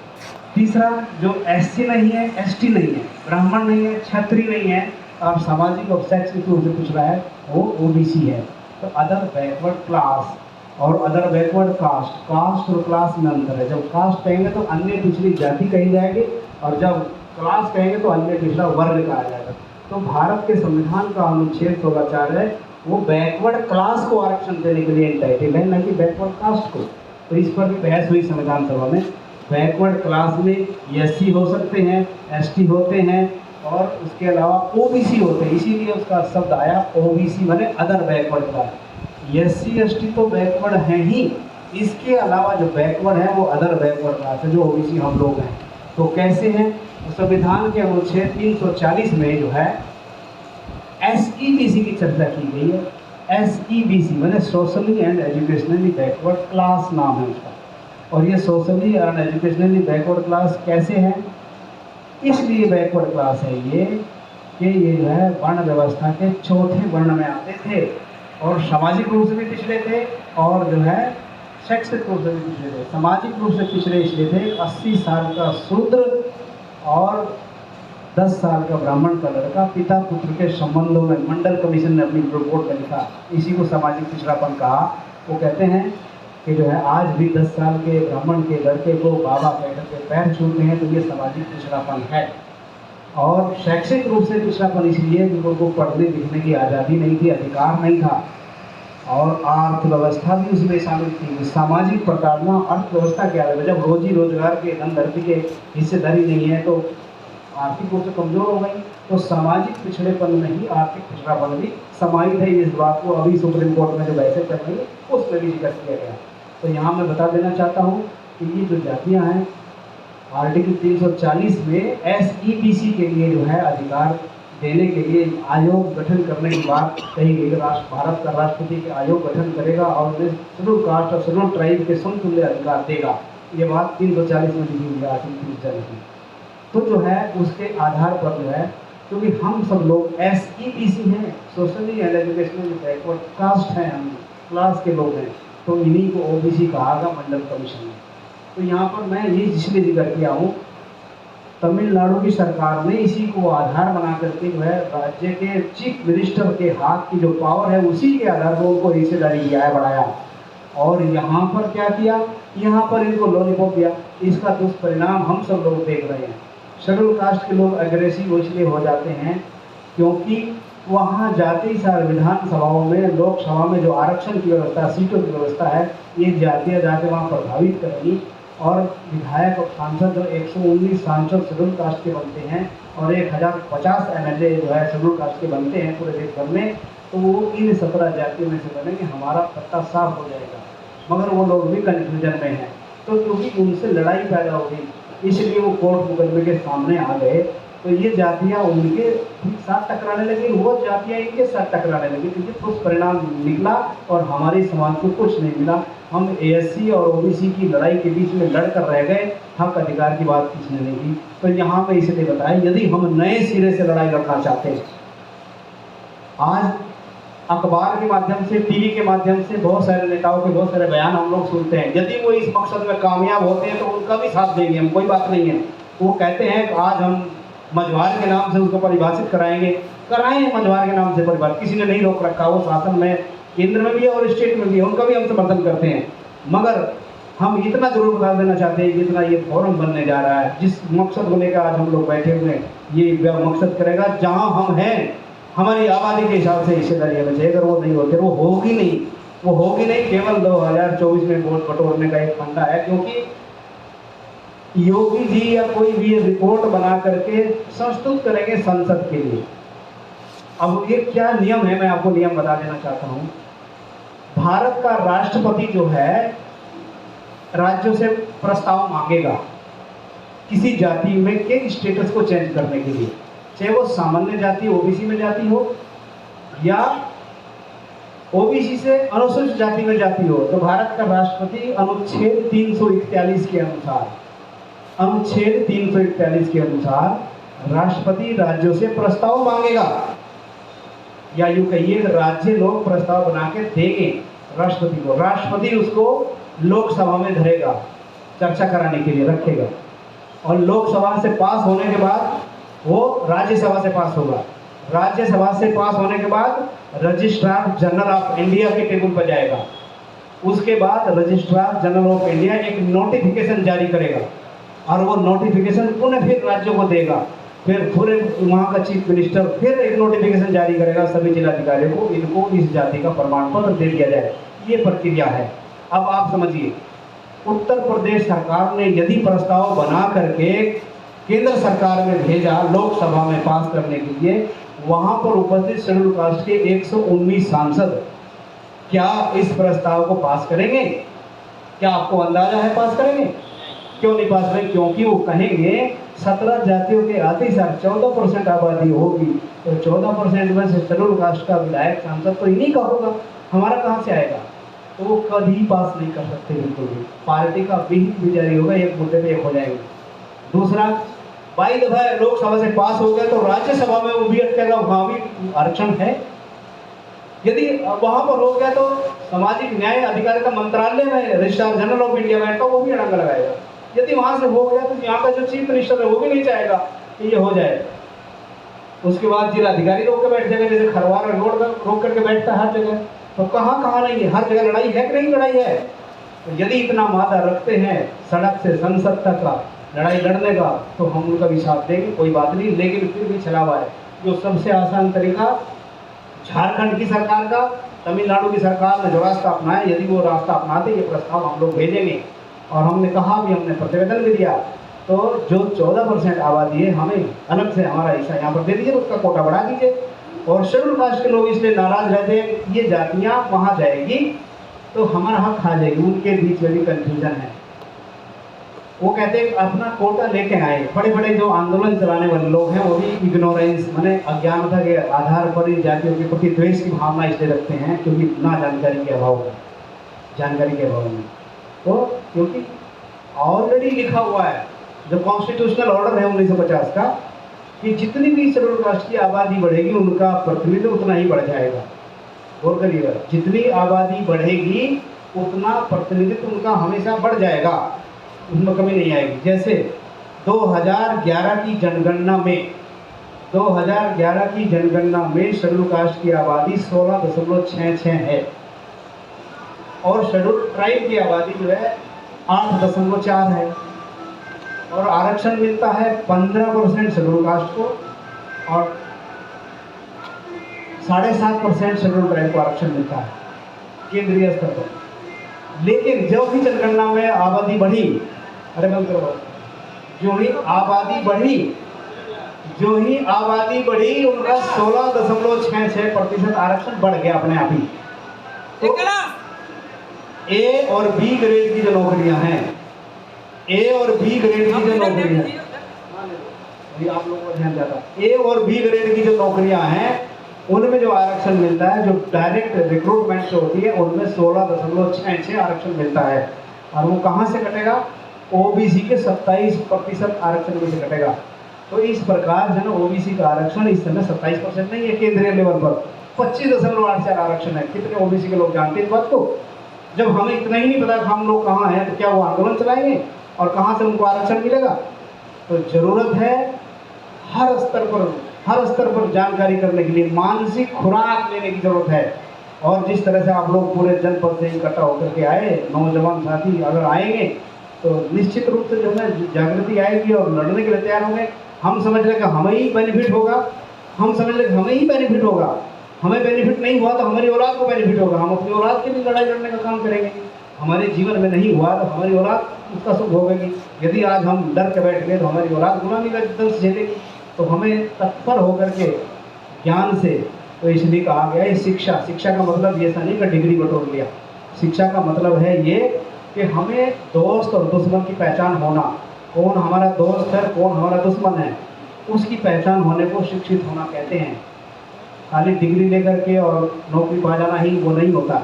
तीसरा, जो एससी नहीं है, एसटी नहीं है, ब्राह्मण नहीं है, क्षत्रिय नहीं है और सामाजिक और शैक्षिक रूप से पिछड़ा है, वो ओबीसी है। तो अदर बैकवर्ड क्लास और अदर बैकवर्ड कास्ट, कास्ट और क्लास में अंतर है। जब कास्ट कहेंगे तो अन्य पिछड़ी जाति कही जाएगी, और जब क्लास कहेंगे तो अन्य पिछड़ा वर्ग कहा जाएगा। तो भारत के संविधान का अनुच्छेद 16(4) है, वो बैकवर्ड क्लास को आरक्षण देने के लिए एंटाइटल है, न कि बैकवर्ड कास्ट को। तो इस पर भी बहस हुई संविधान सभा में। बैकवर्ड क्लास में एससी हो सकते हैं, एसटी होते हैं और उसके अलावा ओबीसी होते हैं, इसीलिए उसका शब्द आया ओबीसी माने other backward class. SC ST तो बैकवर्ड हैं ही, इसके अलावा जो बैकवर्ड है वो अदर बैकवर्ड क्लास है, जो ओबीसी हम लोग हैं। तो कैसे हैं? संविधान के अनुच्छेद 340 में जो है एसईबीसी की चर्चा की गई है। एसईबीसी माने socially and educationally backward class नाम है उसका। और ये socially and educationally backward class कैसे है? इसलिए बैकवर्ड क्लास है ये कि ये जो है वर्ण व्यवस्था के चौथे वर्ण में आते थे और सामाजिक रूप से भी पिछड़े थे और जो है शैक्षिक रूप से भी पिछड़े थे। सामाजिक रूप से पिछड़े इसलिए थे 80 साल का शूद्र और 10 साल का ब्राह्मण का लड़का पिता पुत्र के संबंधों में। मंडल कमीशन ने अपनी रिपोर्ट में लिखा, इसी को सामाजिक पिछड़ापन कहा। वो कहते हैं कि जो है आज भी 10 साल के ब्राह्मण के लड़के को बाबा कहकर के पैर छूते हैं, तो ये सामाजिक पिछड़ापन है। और शैक्षिक रूप से पिछड़ापन इसलिए कि उनको पढ़ने लिखने की आज़ादी नहीं थी, अधिकार नहीं था। और अर्थव्यवस्था भी उसमें शामिल थी। सामाजिक प्रताड़ना अर्थव्यवस्था क्या है? जब रोजी रोजगार के धन धरती के हिस्सेदारी नहीं है तो आर्थिक रूप से कमजोर हो गई। तो सामाजिक पिछड़ेपन में ही आर्थिक पिछड़ापन भी समाहित है। इस बात को अभी सुप्रीम कोर्ट में जो बहसें चल रही है उसमें भी जिक्र किया गया। तो यहाँ मैं बता देना चाहता हूँ कि ये जो जातियाँ हैं आर्टिकल 340 में एसईबीसी के लिए जो है अधिकार देने के लिए आयोग गठन करने की बात कही गई। भारत का राष्ट्रपति के आयोग गठन करेगा और उन्हें शेड्यूल कास्ट और शेड्यूल ट्राइब के समतुल्य अधिकार देगा। ये बात 340 में लिखी हुई है आर्टिकल 340 में। तो जो है उसके आधार पर जो है, क्योंकि हम सब लोग SEBC हैं, socially and educational backward caste हैं, हम क्लास के लोग हैं, तो इन्हीं को OBC कहा गया मंडल कमीशन में। तो यहाँ पर मैं ये इसलिए जिक्र किया हूँ, तमिलनाडु की सरकार ने इसी को आधार बना करके जो है राज्य के चीफ मिनिस्टर के हाथ की जो पावर है उसी के आधार पर उनको हिस्सेदारी दिया है, बढ़ाया। और यहाँ पर क्या किया, यहाँ पर इनको लॉलीपॉप दिया। इसका दुष्परिणाम हम सब लोग देख रहे हैं। शेड्यूल कास्ट के लोग एग्रेसिव इसलिए हो जाते हैं क्योंकि वहाँ जाति सार विधानसभाओं में, लोकसभा में जो आरक्षण की व्यवस्था, सीटों की व्यवस्था है, ये जातियाँ जाके वहाँ प्रभावित करेंगी। और विधायक और सांसद जो 119 सांसद शेड्यूल कास्ट के बनते हैं और 1050 MLA जो है शेड्यूल कास्ट के बनते हैं पूरे देश भर में, तो वो इन 17 जातियों में से बनेंगे, हमारा पत्ता साफ हो जाएगा। मगर वो लोग भी कन्फ्यूजन में हैं, तो क्योंकि उनसे लड़ाई पैदा होगी इसलिए वो कोर्ट मुकदमे के सामने आ गए। तो ये जातियाँ उनके साथ टकराने लगी, वो जातियाँ इनके साथ टकराने लगी, क्योंकि कुछ परिणाम निकला और हमारे समाज को कुछ नहीं मिला। हम ASC और OBC की लड़ाई के बीच में लड़ कर रह गए, हक अधिकार की बात किसने नहीं की। तो यहाँ पे इसलिए बताया, यदि हम नए सिरे से लड़ाई लड़ना चाहते हैं, आज अखबार के माध्यम से, टीवी के माध्यम से बहुत सारे नेताओं के बहुत सारे बयान हम लोग सुनते हैं, यदि वो इस मकसद में कामयाब होते हैं तो उनका भी साथ देंगे हम, कोई बात नहीं है। वो कहते हैं कि आज हम मझवार के नाम से उसको परिभाषित कराएंगे, कराएं मझवार के नाम से परिभाषित, किसी ने नहीं रोक रखा। वो शासन में केंद्र में भी है और स्टेट में भी है, उनका भी हम समर्थन करते हैं। मगर हम इतना जरूर बता देना चाहते हैं, जितना ये फोरम बनने जा रहा है, जिस मकसद को लेकर आज हम लोग बैठे हुए हैं, ये मकसद करेगा जहाँ हम हैं हमारी आबादी के हिसाब से हिस्सेदारी हमें चाहिए। अगर वो नहीं होते, वो होगी नहीं, वो होगी नहीं। केवल 2024 में वोट बटोरने का एक फंडा है, क्योंकि योगी जी या कोई भी रिपोर्ट बना करके संस्तुत करेंगे संसद के लिए। अब ये क्या नियम है, मैं आपको नियम बता देना चाहता हूँ। भारत का राष्ट्रपति जो है राज्यों से प्रस्ताव मांगेगा किसी जाति में के स्टेटस को चेंज करने के लिए, चाहे वो सामान्य जाति OBC में जाति हो या OBC से अनुसूचित जाति में जाति हो। तो भारत का राष्ट्रपति अनुच्छेद 341 के अनुसार, अनुच्छेद 341 के अनुसार राष्ट्रपति राज्यों से प्रस्ताव मांगेगा, या यूं कहिए राज्य लोग प्रस्ताव बना के देंगे राष्ट्रपति को। राष्ट्रपति उसको लोकसभा में धरेगा, चर्चा कराने के लिए रखेगा, और लोकसभा से पास होने के बाद वो राज्यसभा से पास होगा। राज्यसभा से पास होने के बाद रजिस्ट्रार जनरल ऑफ इंडिया के टेबल पर जाएगा। उसके बाद रजिस्ट्रार जनरल ऑफ इंडिया एक नोटिफिकेशन जारी करेगा, और वो नोटिफिकेशन पुनः फिर राज्यों को देगा। फिर पूरे वहाँ का चीफ मिनिस्टर फिर एक नोटिफिकेशन जारी करेगा सभी जिलाधिकारियों को, इनको इस जाति का प्रमाण पत्र दे दिया जाए। ये प्रक्रिया है। अब आप समझिए, उत्तर प्रदेश सरकार ने यदि प्रस्ताव बना करके केंद्र सरकार में भेजा लोकसभा में पास करने के लिए, वहाँ पर उपस्थित शेड्यूल कास्ट के 119 सांसद क्या इस प्रस्ताव को पास करेंगे? क्या आपको अंदाजा है पास करेंगे? क्यों नहीं पास करेंगे? क्योंकि वो कहेंगे 17 जातियों के आते साल 14% आबादी होगी, तो 14% में से शेड्यूल कास्ट का विधायक सांसद तो इन्हीं का होगा, हमारा कहाँ से आएगा? तो वो कभी पास नहीं कर सकते बिल्कुल भी। पार्टी का विहित भी जारी होगा, एक मुद्दे पे एक हो जाएंगे। दूसरा, बाई दफा लोकसभा से पास हो गया तो राज्यसभा में वो भी अटकेगा, वहाँ भी आरक्षण है। यदि वहाँ पर हो गया तो सामाजिक न्याय अधिकारिता मंत्रालय में रजिस्ट्रार जनरल ऑफ इंडिया बैठा, वो भी अड़ंगा लगाएगा। यदि वहाँ से हो गया तो यहाँ का जो चीफ मिनिस्टर है वो भी नहीं चाहेगा कि ये हो जाए। उसके बाद जिलाधिकारी रोक के बैठ जाएगा, जैसे खरवार में रोक करके बैठता है हर जगह। तो कहाँ कहाँ नहीं है, हर जगह लड़ाई है कि नहीं लड़ाई है? तो यदि इतना मादा रखते हैं सड़क से संसद तक का लड़ाई लड़ने का, तो हम उनका भी साथ देंगे, कोई बात नहीं। लेकिन फिर भी छलावा है। जो सबसे आसान तरीका झारखंड की सरकार का, तमिलनाडु की सरकार ने जो रास्ता अपनाया, यदि वो रास्ता अपनाते ये प्रस्ताव हम लोग भेजेंगे। और हमने कहा भी, हमने प्रतिवेदन भी दिया, तो जो 14% आबादी है हमें अलग से हमारा हिस्सा यहाँ पर दे दीजिए, उसका कोटा बढ़ा दीजिए। और शेड्यूल कास्ट के लोग इसलिए नाराज रहते हैं कि ये जातियाँ वहाँ जाएगी तो हमारा हक खा जाएगी। उनके बीच में भी कन्फ्यूजन है। वो कहते हैं अपना कोटा लेके आए। बड़े बड़े जो आंदोलन चलाने वाले लोग हैं वो भी इग्नोरेंस माने अज्ञानता के आधार पर इन जातियों के प्रति द्वेष की भावना इसलिए रखते हैं क्योंकि ना जानकारी के अभाव में, जानकारी के अभाव में। तो क्योंकि ऑलरेडी लिखा हुआ है, जो कॉन्स्टिट्यूशनल ऑर्डर है 1950 का, कि जितनी भी शेड्यूल कास्ट की आबादी बढ़ेगी उनका प्रतिनिधित्व उतना ही बढ़ जाएगा। गौर करिएगा, जितनी आबादी बढ़ेगी उतना प्रतिनिधित्व उनका हमेशा बढ़ जाएगा, उसमें कमी नहीं आएगी। जैसे 2011 की जनगणना में 2011 की जनगणना में शेड्यूल कास्ट की आबादी 16.66 है और शेड्यूल ट्राइब की आबादी जो है 8.4 है, और आरक्षण मिलता है 15% शेड्यूल कास्ट को और 7.5% शेड्यूल ट्राइब को आरक्षण मिलता है केंद्रीय स्तर पर। लेकिन जो भी जनगणना में आबादी बढ़ी, अरे बंद करो, जो ही आबादी बढ़ी उनका 16.66% आरक्षण बढ़ गया अपने आप ही। तो ए और बी ग्रेड की जो नौकरियां हैं, ए और बी ग्रेड की जो नौकरियां, आप लोगों को ध्यान जाता, ए और बी ग्रेड की जो नौकरियां हैं उनमें जो आरक्षण मिलता है, जो डायरेक्ट रिक्रूटमेंट से होती है, उनमें 16.66 आरक्षण मिलता है। और वो कहाँ से कटेगा? ओबीसी के 27% आरक्षण में से कटेगा। तो इस प्रकार जो है ओबीसी का आरक्षण इस समय 27% नहीं है, केंद्रीय लेवल पर 25.84 आरक्षण है। कितने ओबीसी के लोग जानते हैं इस बात को? जब हमें इतना ही नहीं पता कि हम लोग कहाँ हैं, तो क्या वो आंदोलन चलाएंगे और कहाँ से उनको आरक्षण मिलेगा? तो जरूरत है हर स्तर पर जानकारी करने के लिए मानसिक खुराक लेने की जरूरत है। और जिस तरह से आप लोग पूरे जनपद से इकट्ठा होकर के आए, नौजवान साथी अगर आएंगे तो निश्चित रूप से जो है जागृति आएगी और लड़ने के लिए तैयार होंगे। हम समझ लें कि हमें ही बेनिफिट होगा, हमें बेनिफिट नहीं हुआ तो हमारी औलाद को बेनिफिट होगा, हम अपनी औलाद के लिए लड़ाई लड़ने का काम करेंगे। हमारे जीवन में नहीं हुआ तो हमारी औलाद उसका सुख भोगेगी। यदि आज हम डर के बैठ गए तो हमारी औलाद गुलामी का दंश झेलेगी। तो हमें तत्पर होकर के ज्ञान से, तो इसलिए कहा गया है शिक्षा का मतलब ये ऐसा नहीं कि डिग्री बटोर लिया। शिक्षा का मतलब है ये कि हमें दोस्त और दुश्मन की पहचान होना, कौन हमारा दोस्त है कौन हमारा दुश्मन है, उसकी पहचान होने को शिक्षित होना कहते हैं। खाली डिग्री लेकर के और नौकरी पा जाना ही वो नहीं होता।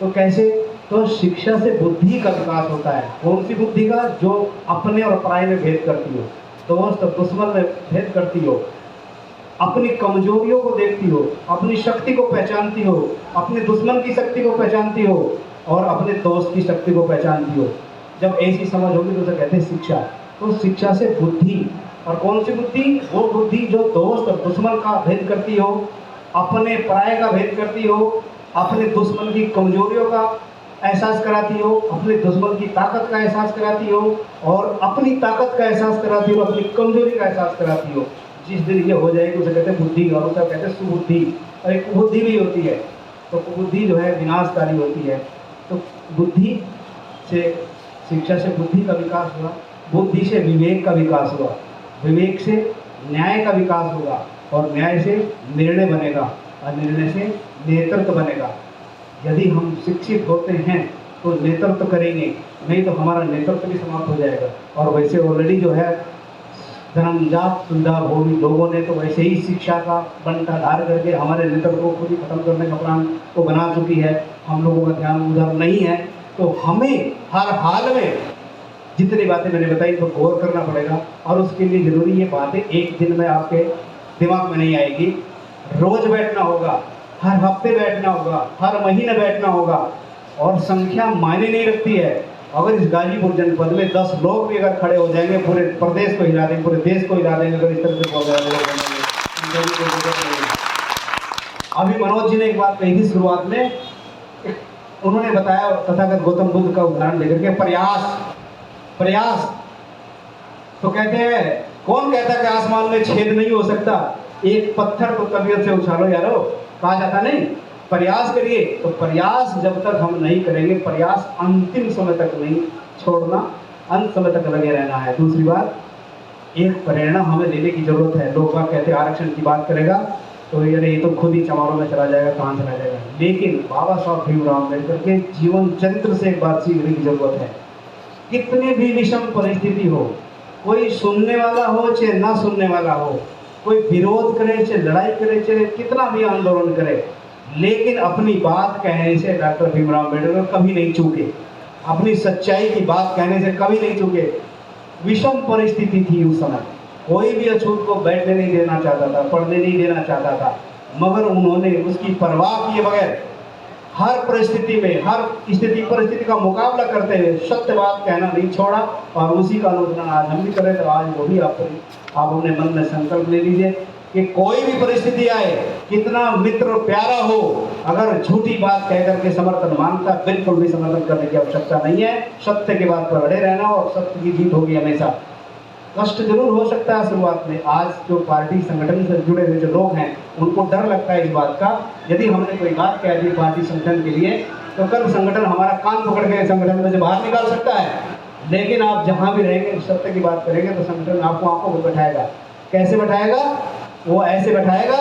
तो कैसे? तो शिक्षा से बुद्धि का विकास होता है। कौन सी बुद्धि का? जो अपने और पराये में भेद करती हो, दोस्त और दुश्मन में भेद करती हो, अपनी कमजोरियों को देखती हो, अपनी शक्ति को पहचानती हो, अपने दुश्मन की शक्ति को पहचानती हो और अपने दोस्त की शक्ति को पहचानती हो। जब ऐसी समझ होगी तो उसे कहते हैं शिक्षा। तो शिक्षा से बुद्धि, और कौन सी बुद्धि? वो बुद्धि जो दोस्त और दुश्मन का भेद करती हो, अपने पराये का भेद करती हो, अपने दुश्मन की कमजोरियों का एहसास कराती हो, अपने दुश्मन की ताकत का एहसास कराती हो और अपनी ताकत का एहसास कराती हो, अपनी कमजोरी का एहसास कराती हो। जिस दिन ये हो जाएगी उसे कहते हैं बुद्धि, और उसे कहते हैं सुबुद्धि। और एक कुबुद्धि भी होती है। तो कुबुद्धि जो है विनाशकारी होती है। तो बुद्धि से, शिक्षा से बुद्धि का विकास हुआ, बुद्धि से विवेक का विकास हुआ, विवेक से न्याय का विकास होगा और न्याय से निर्णय बनेगा और निर्णय से नेतृत्व बनेगा। यदि हम शिक्षित होते हैं तो नेतृत्व करेंगे, नहीं तो हमारा नेतृत्व भी समाप्त हो जाएगा। और वैसे ऑलरेडी जो है जन्मजात सुविधा भोगी लोगों ने तो वैसे ही शिक्षा का बंटाधार करके हमारे नेतृत्व को खुद ही खत्म करने का प्लान को बना चुकी है। हम लोगों का ध्यान उधर नहीं है। तो हमें हर हाल में जितनी बातें मैंने बताई तो गौर करना पड़ेगा। और उसके लिए जरूरी ये बातें एक दिन में आपके दिमाग में नहीं आएगी, रोज बैठना होगा, हर हफ्ते बैठना होगा, हर महीने बैठना होगा। और संख्या मायने नहीं रखती है। अगर इस गाजीपुर जनपद में 10 लोग भी अगर खड़े हो जाएंगे, पूरे प्रदेश को हिला देंगे, पूरे देश को हिला देंगे। अगर इस तरह से बोल रहे हैं। अभी मनोज जी ने एक बात कही थी शुरुआत में, उन्होंने बताया तथागत गौतम बुद्ध का उदाहरण लेकर के, प्रयास। तो कहते हैं, कौन कहता कि आसमान में छेद नहीं हो सकता? एक पत्थर को तबीयत से उछालो यारो, कहा जाता नहीं? प्रयास करिए। तो प्रयास जब तक हम नहीं करेंगे, प्रयास अंतिम समय तक नहीं छोड़ना, अंत समय तक लगे रहना है। दूसरी बात, एक प्रेरणा हमें लेने की जरूरत है। लोग बात कहते हैं आरक्षण की बात करेगा तो ये तो खुद ही चमारों में चला जाएगा, कहाँ चला जाएगा। लेकिन बाबा साहब भीमराव अम्बेडकर के जीवन चरित्र से एक बात सीखने की जरूरत है। कितने भी विषम परिस्थिति हो, कोई सुनने वाला हो चाहे ना सुनने वाला हो, कोई विरोध करे चाहे लड़ाई करे चाहे कितना भी आंदोलन करे, लेकिन अपनी बात कहने से डॉक्टर भीमराव अम्बेडकर कभी नहीं चूके। अपनी सच्चाई की बात कहने से कभी नहीं चूके। विषम परिस्थिति थी उस समय, कोई भी अछूत को बैठने नहीं देना चाहता था, पढ़ने नहीं देना चाहता था, मगर उन्होंने उसकी परवाह किए बगैर हर परिस्थिति में, हर स्थिति परिस्थिति का मुकाबला करते हुए सत्य बात कहना नहीं छोड़ा, और उसी का अनुसरण आज हम भी करें। तो आज वो भी आप अपने मन में संकल्प ले लीजिए कि कोई भी परिस्थिति आए, कितना मित्र प्यारा हो, अगर झूठी बात कह करके समर्थन मांगता, बिल्कुल भी समर्थन करने की आवश्यकता नहीं है। सत्य की बात पर अड़े रहना और सत्य की जीत होगी हमेशा। कष्ट जरूर हो सकता है शुरुआत में। आज जो पार्टी संगठन से जुड़े हुए जो लोग हैं, उनको डर लगता है इस बात का, यदि हमने कोई बात कह दी पार्टी संगठन के लिए तो कल संगठन हमारा कान पकड़ के संगठन में से बाहर निकाल सकता है। लेकिन आप जहां भी रहेंगे, सत्य की बात करेंगे तो संगठन आपको आंखों पर बैठाएगा। कैसे बैठाएगा? वो ऐसे बैठाएगा,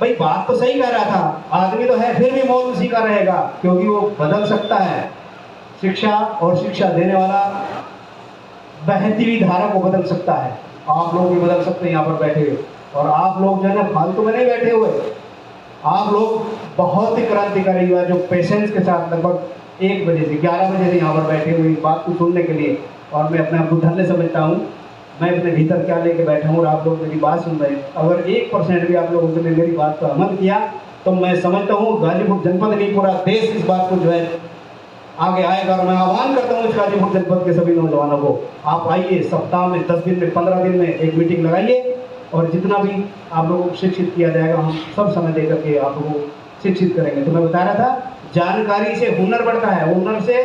भाई बात तो सही कह रहा था, आदमी तो है, फिर भी मौत उसी का रहेगा, क्योंकि वो बदल सकता है। शिक्षा और शिक्षा देने वाला बहती हुई धारा को बदल सकता है। आप लोग भी बदल सकते हैं यहाँ पर बैठे हुए, और आप लोग जो है ना फालतू में नहीं बैठे हुए, आप लोग बहुत ही क्रांतिकारी हुआ जो पेशेंस के साथ लगभग 1 बजे से 11 बजे से यहाँ पर बैठे हुए इस बात को सुनने के लिए। और मैं अपने आप को धन्य समझता हूँ, मैं अपने भीतर क्या लेके बैठा हूँ और आप लोग मेरी बात सुन रहे हैं। अगर 1% भी आप लोगों ने मेरी बात पर अमल किया तो मैं समझता हूँ गाजीपुर जनपद नहीं, पूरा देश इस बात को जो है आगे आएगा। और मैं आह्वान करता हूँ इस गाजीपुर जनपद के सभी नौजवानों को, आप आइए, सप्ताह में 10 दिन में 15 दिन में एक मीटिंग लगाइए, और जितना भी आप लोगों को शिक्षित किया जाएगा हम सब समय दे करके आप लोगों को शिक्षित करेंगे। तो मैं बता रहा था, जानकारी से हुनर बढ़ता है, हुनर से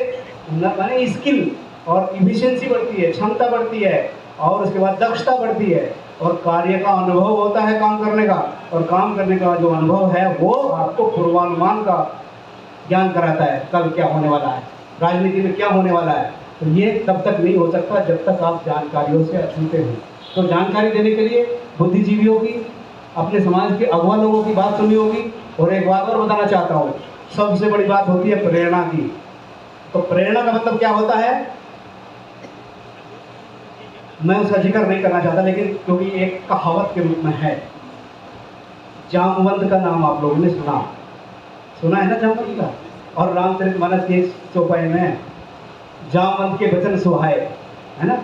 हुनर माने स्किल और इफिशिएंसी बढ़ती है, क्षमता बढ़ती है, और उसके बाद दक्षता बढ़ती है, और कार्य का अनुभव होता है काम करने का, और काम करने का जो अनुभव है वो आपको पूर्वानुमान का ज्ञान कराता है, कल क्या होने वाला है, राजनीति में क्या होने वाला है। तो ये तब तक नहीं हो सकता जब तक आप जानकारियों से अछूते हो। तो जानकारी देने के लिए बुद्धिजीवियों की, अपने समाज के अगुवा लोगों की बात सुनी होगी। और एक बात और बताना चाहता हूँ, सबसे बड़ी बात होती है प्रेरणा की। तो प्रेरणा का मतलब क्या होता है, मैं उसका जिक्र नहीं करना चाहता, लेकिन क्योंकि एक कहावत के रूप में है। जामवंत का नाम आप लोगों ने सुना है ना, जामवंत का। और रामचरितमानस के चौपाई में जामवंत के वचन सुहाए, है ना।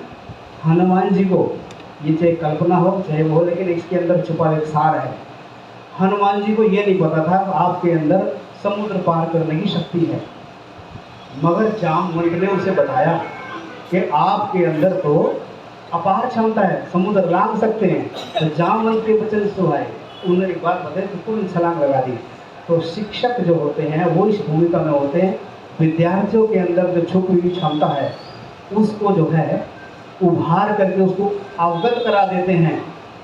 हनुमान जी को, ये चाहे कल्पना हो चाहे वो हो, लेकिन इसके अंदर छुपा एक सार है। हनुमान जी को ये नहीं पता था आपके अंदर समुद्र पार करने की शक्ति है, मगर जामवंत ने उसे बताया कि आपके अंदर तो अपार क्षमता है, समुद्र लांघ सकते हैं। तो जामवंत के वचन सुहाए, उन्होंने एक बात बताई तो तुरंत छलांग लगा दी। तो शिक्षक जो होते हैं वो इस भूमिका में होते हैं, विद्यार्थियों के अंदर जो छुपी हुई क्षमता है उसको जो है उभार करके उसको अवगत करा देते हैं,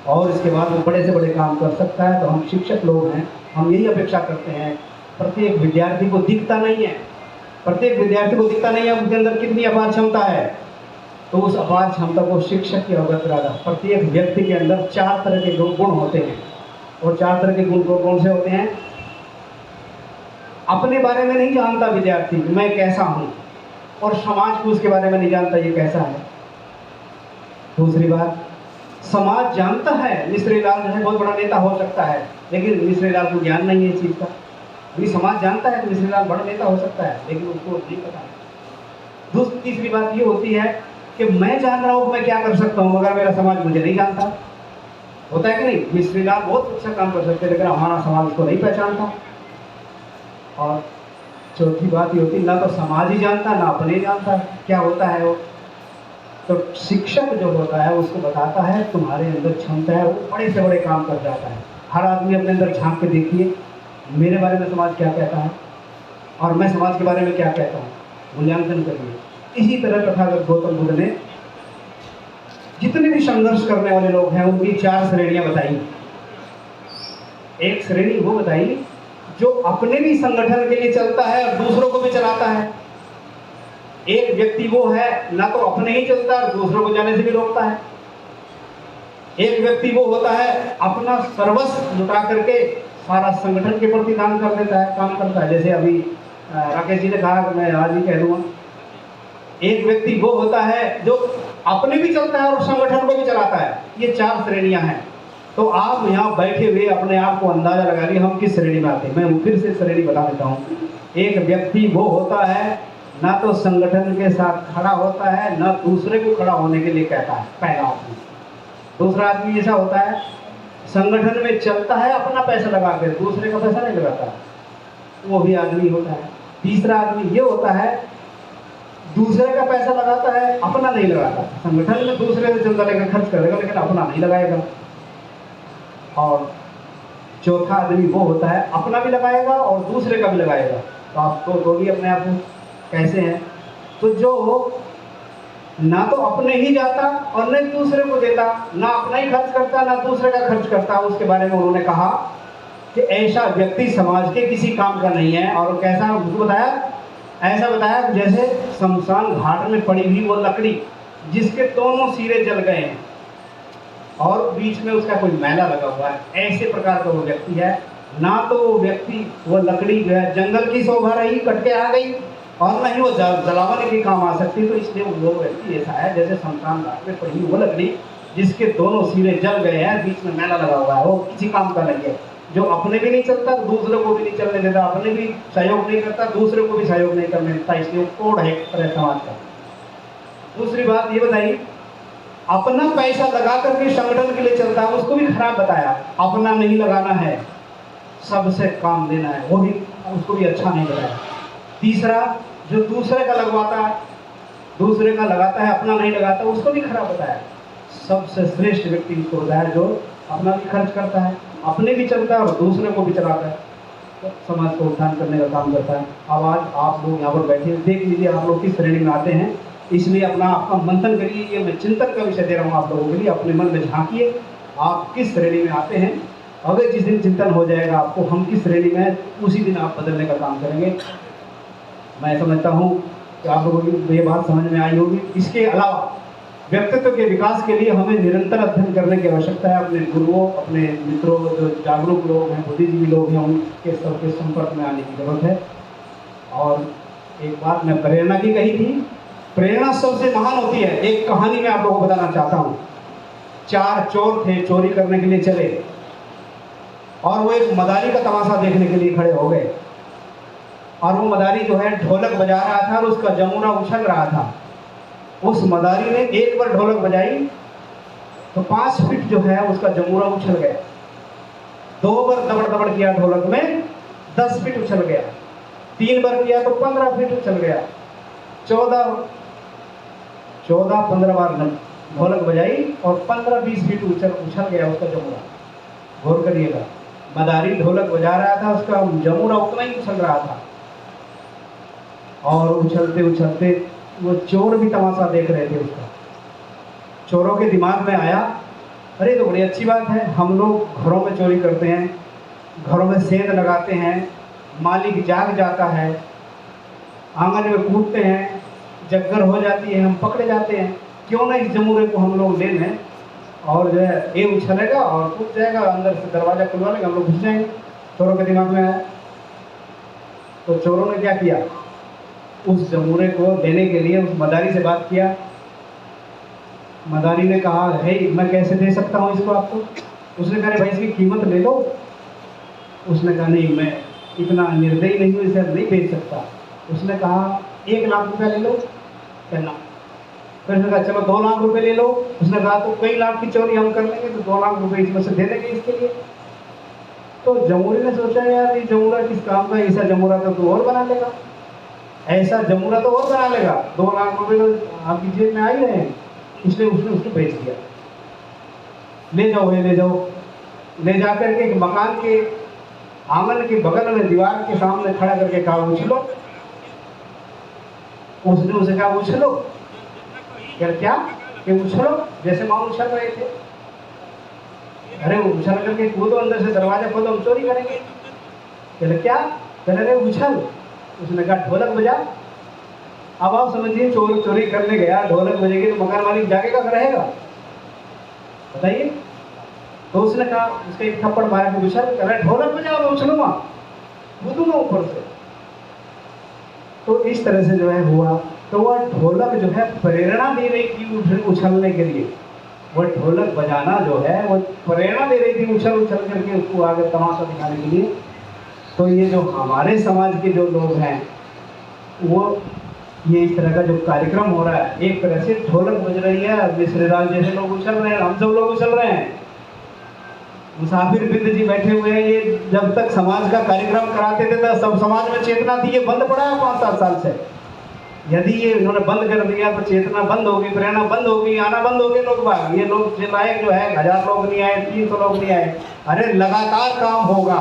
और इसके बाद वो बड़े से बड़े काम कर सकता है। तो हम शिक्षक लोग हैं, हम यही अपेक्षा करते हैं। प्रत्येक विद्यार्थी को दिखता नहीं है, प्रत्येक विद्यार्थी को दिखता नहीं है उसके अंदर कितनी अपार क्षमता है, तो उस अपार क्षमता को शिक्षक की अवगत कराना। प्रत्येक व्यक्ति के अंदर 4 तरह के गुण होते हैं, और 4 तरह के गुण कौन से होते हैं? अपने बारे में नहीं जानता विद्यार्थी मैं कैसा हूँ, और समाज को उसके बारे में नहीं जानता ये कैसा है। दूसरी बात, समाज जानता है मिश्री लाल जो है बहुत बड़ा नेता हो सकता है, लेकिन मिश्री लाल को ज्ञान नहीं है इस चीज़ का। अभी समाज जानता है कि मिश्री लाल बड़ा नेता हो सकता है, लेकिन उसको नहीं पता है। तीसरी बात ये होती है कि मैं जान रहा हूँ मैं क्या कर सकता हूँ, मगर मेरा समाज मुझे नहीं जानता। होता है कि नहीं? मिश्री लाल बहुत अच्छा काम कर सकते हैं, लेकिन हमारा समाज उसको नहीं पहचानता। और चौथी बात ये होती है, ना तो समाज ही जानता ना अपने जानता क्या होता है वो। तो शिक्षक जो होता है उसको बताता है तुम्हारे अंदर क्षमता है, वो बड़े से बड़े काम कर जाता है। हर आदमी अपने अंदर झांक के देखिए, मेरे बारे में समाज क्या कहता है और मैं समाज के बारे में क्या कहता हूँ, मूल्यांकन करिए। इसी तरह तथागत गौतम बुद्ध ने जितने भी संघर्ष करने वाले लोग हैं उनकी 4 श्रेणियां बताई। एक श्रेणी वो बताई जो अपने भी संगठन के लिए चलता है और दूसरों को भी चलाता है। एक व्यक्ति वो है ना तो अपने ही चलता है और दूसरों को जाने से भी रोकता है। एक व्यक्ति वो होता है अपना सर्वस्व लुटा करके सारा संगठन के प्रति दान कर देता है, काम करता है। जैसे अभी राकेश जी ने कहा, मैं आज ही कह दूंगा, एक व्यक्ति वो होता है जो अपने भी चलता है और संगठन को भी चलाता है। ये 4 श्रेणियां हैं। तो आप यहाँ बैठे हुए अपने आप को अंदाजा लगा लिए हम किस श्रेणी में आते हैं। मैं फिर से श्रेणी बता देता हूँ। एक व्यक्ति वो होता है ना तो संगठन के साथ खड़ा होता है, ना दूसरे को खड़ा होने के लिए कहता है। पहला आदमी। दूसरा आदमी ऐसा होता है, संगठन में चलता है अपना पैसा लगा कर, दूसरे का पैसा नहीं लगाता, वो भी आदमी होता है। तीसरा आदमी ये होता है, दूसरे का पैसा लगाता है, अपना नहीं लगाता। संगठन में दूसरे से चंदा लेकर खर्च करेगा, लेकिन अपना नहीं लगाएगा। और चौथा आदमी वो होता है, अपना भी लगाएगा और दूसरे का भी लगाएगा। तो आप तो भी अपने आप को कैसे हैं? तो जो ना तो अपने ही जाता और न दूसरे को देता, ना अपना ही खर्च करता ना दूसरे का खर्च करता, उसके बारे में उन्होंने कहा कि ऐसा व्यक्ति समाज के किसी काम का नहीं है। और कैसा बताया? ऐसा बताया जैसे शमशान घाट में पड़ी हुई वो लकड़ी जिसके दोनों सिरे जल गए हैं और बीच में उसका कोई मैला लगा हुआ है, ऐसे प्रकार का वो व्यक्ति है। ना तो वो व्यक्ति, वो लकड़ी जो है जंगल की शोभा रही, कट के आ गई, और न ही वो जलावन के काम आ सकती। तो इसलिए वो व्यक्ति ऐसा है जैसे शमशान घाट में पड़ी वो लकड़ी जिसके दोनों सिरे जल गए हैं, बीच में मैला लगा हुआ है, वो किसी काम का नहीं है। जो अपने भी नहीं चलता, दूसरे को भी नहीं चलने देता, अपने भी सहयोग नहीं करता, दूसरे को भी सहयोग नहीं करने देता। इसलिए वो कोड है पूरे समाज का। दूसरी बात ये बताइए, अपना पैसा लगा करके संगठन के लिए चलता है, उसको भी खराब बताया। अपना नहीं लगाना है, सबसे काम लेना है, वो भी उसको भी अच्छा नहीं बताया। तीसरा, जो दूसरे का लगवाता है, दूसरे का लगाता है, अपना नहीं लगाता, उसको भी खराब बताया। सबसे श्रेष्ठ व्यक्ति उसको बताया जो अपना भी खर्च करता है, अपने भी चलता है और दूसरे को भी चलाता है, तो समाज को उत्थान करने का काम करता है। अब आज आप लोग यहाँ पर बैठे देख लीजिए आप लोग किस श्रेणी में आते हैं, इसलिए अपना आपका मंथन करिए। ये मैं चिंतन का विषय दे रहा हूँ आप लोगों के लिए, अपने मन में झांकिए आप किस श्रेणी में आते हैं। अगर जिस दिन चिंतन हो जाएगा आपको हम किस श्रेणी में हैं, उसी दिन आप बदलने का काम करेंगे। मैं समझता हूँ कि आप लोगों की ये बात समझ में आई होगी। इसके अलावा व्यक्तित्व के विकास के लिए हमें निरंतर अध्ययन करने की आवश्यकता है। अपने गुरुओं, अपने मित्रों, जो जागरूक लोग हैं, बुद्धिजीवी लोग हैं, उनके सबके संपर्क में आने की जरूरत है। और एक बात मैं प्रेरणा की कही थी, प्रेरणा सबसे महान होती है। एक कहानी मैं आप लोगों को बताना चाहता हूँ। 4 चोर थे, चोरी करने के लिए चले और वो एक मदारी का तमाशा देखने के लिए खड़े हो गए। और वो मदारी जो है ढोलक बजा रहा था और उसका जमुना उछल रहा था। उस मदारी ने एक बार ढोलक बजाई तो 5 फीट जो है उसका जमुना उछल गया। 2 बार दबड़ दबड़ किया ढोलक में, 10 फीट उछल गया। 3 बार किया तो 15 फीट उछल गया। 14-15 बार ढोलक बजाई और 15-20 फीट उछल गया उसका जमुना। गौर करिएगा, मदारी ढोलक बजा रहा था, उसका जमुना उतना ही उछल रहा था। और उछलते उछलते वो चोर भी तमाशा देख रहे थे उसका। चोरों के दिमाग में आया, अरे तो बड़ी अच्छी बात है, हम लोग घरों में चोरी करते हैं, घरों में सेंध लगाते हैं, मालिक जाग जाता है, आंगन में कूदते हैं, जगगर हो जाती है, हम पकड़े जाते हैं, क्यों ना इस जमुरे को हम लोग ले लें और जो है ये उछलेगा और कूद जाएगा, अंदर से दरवाज़ा खुलवा लेगा, हम लोग घुस जाएंगे। चोरों के दिमाग में आया। तो चोरों ने क्या किया, उस जमुरे को देने के लिए उस मदारी से बात किया। मदारी ने कहा, है मैं कैसे दे सकता हूँ इसको आपको? उसने कहा, भाई इसकी कीमत ले लो। उसने कहा, नहीं मैं इतना निर्दयी नहीं हूँ, इसे नहीं बेच सकता। उसने कहा, 1 लाख रुपया ले लो। कहना फिर उसने कहा, चलो 2 लाख रुपए ले लो। उसने कहा, तो कई लाख की चोरी हम कर लेंगे, तो 2 लाख रुपए इसमें से दे देंगे इसके लिए। तो जमुरे ने सोचा, यार ये जमुरा किस काम का, ऐसा जमुरा तो तू और बना लेगा, ऐसा जमुरा तो और बना लेगा, 2 लाख रुपए तो आपकी जेब में आ ही रहे हैं। इसलिए उसने उसको बेच दिया। ले जाओ, ये ले जाओ। ले जाकर के एक मकान के आंगन के बगल में दीवार के सामने खड़ा करके कहा, उछलो। उसने उसे कहा, उछलो। क्या कि उछलो, जैसे माँ उछल रहे थे। अरे उछल करके कूदो, अंदर से दरवाजा खोलो, हम चोरी करेंगे। कहले क्या? कहले अरे उछल। उसने कहा, ढोलक बजा। अब आप समझिए, चोर चोरी करने गया, ढोलक बजेगी तो मकान मालिक जागेगा कि रहेगा? बताइए। तो उसने कहा, उसके एक थप्पड़ मारा कि उछल। कह रहा ढोलक बजा, मैं उछलूंगा, कूदूंगा ऊपर से। तो इस तरह से जो है हुआ। तो वह ढोलक जो है प्रेरणा दे रही थी उछलने के लिए। वह ढोलक बजाना जो है वो प्रेरणा दे रही थी उछल उछल करके उसको आगे तमाशा दिखाने के लिए। तो ये जो हमारे समाज के जो लोग हैं वो ये इस तरह का जो कार्यक्रम हो रहा है, एक तरह से ढोलक बज रही है, मिश्रीलाल जैसे लोग उछल रहे हैं, हम सब लोग उछल रहे हैं, मुसाफिर बिंद जी बैठे हुए हैं। ये जब तक समाज का कार्यक्रम कराते थे तो सब समाज में चेतना थी, ये बंद पड़ा है 5-7 साल से। यदि ये इन्होंने बंद कर दिया तो चेतना बंद होगी, प्रेरणा बंद होगी, आना बंद हो गए लोग बाग। ये लोग चिल्लाए जो है 1000 लोग नहीं आए, 300 लोग नहीं आए, अरे लगातार काम होगा,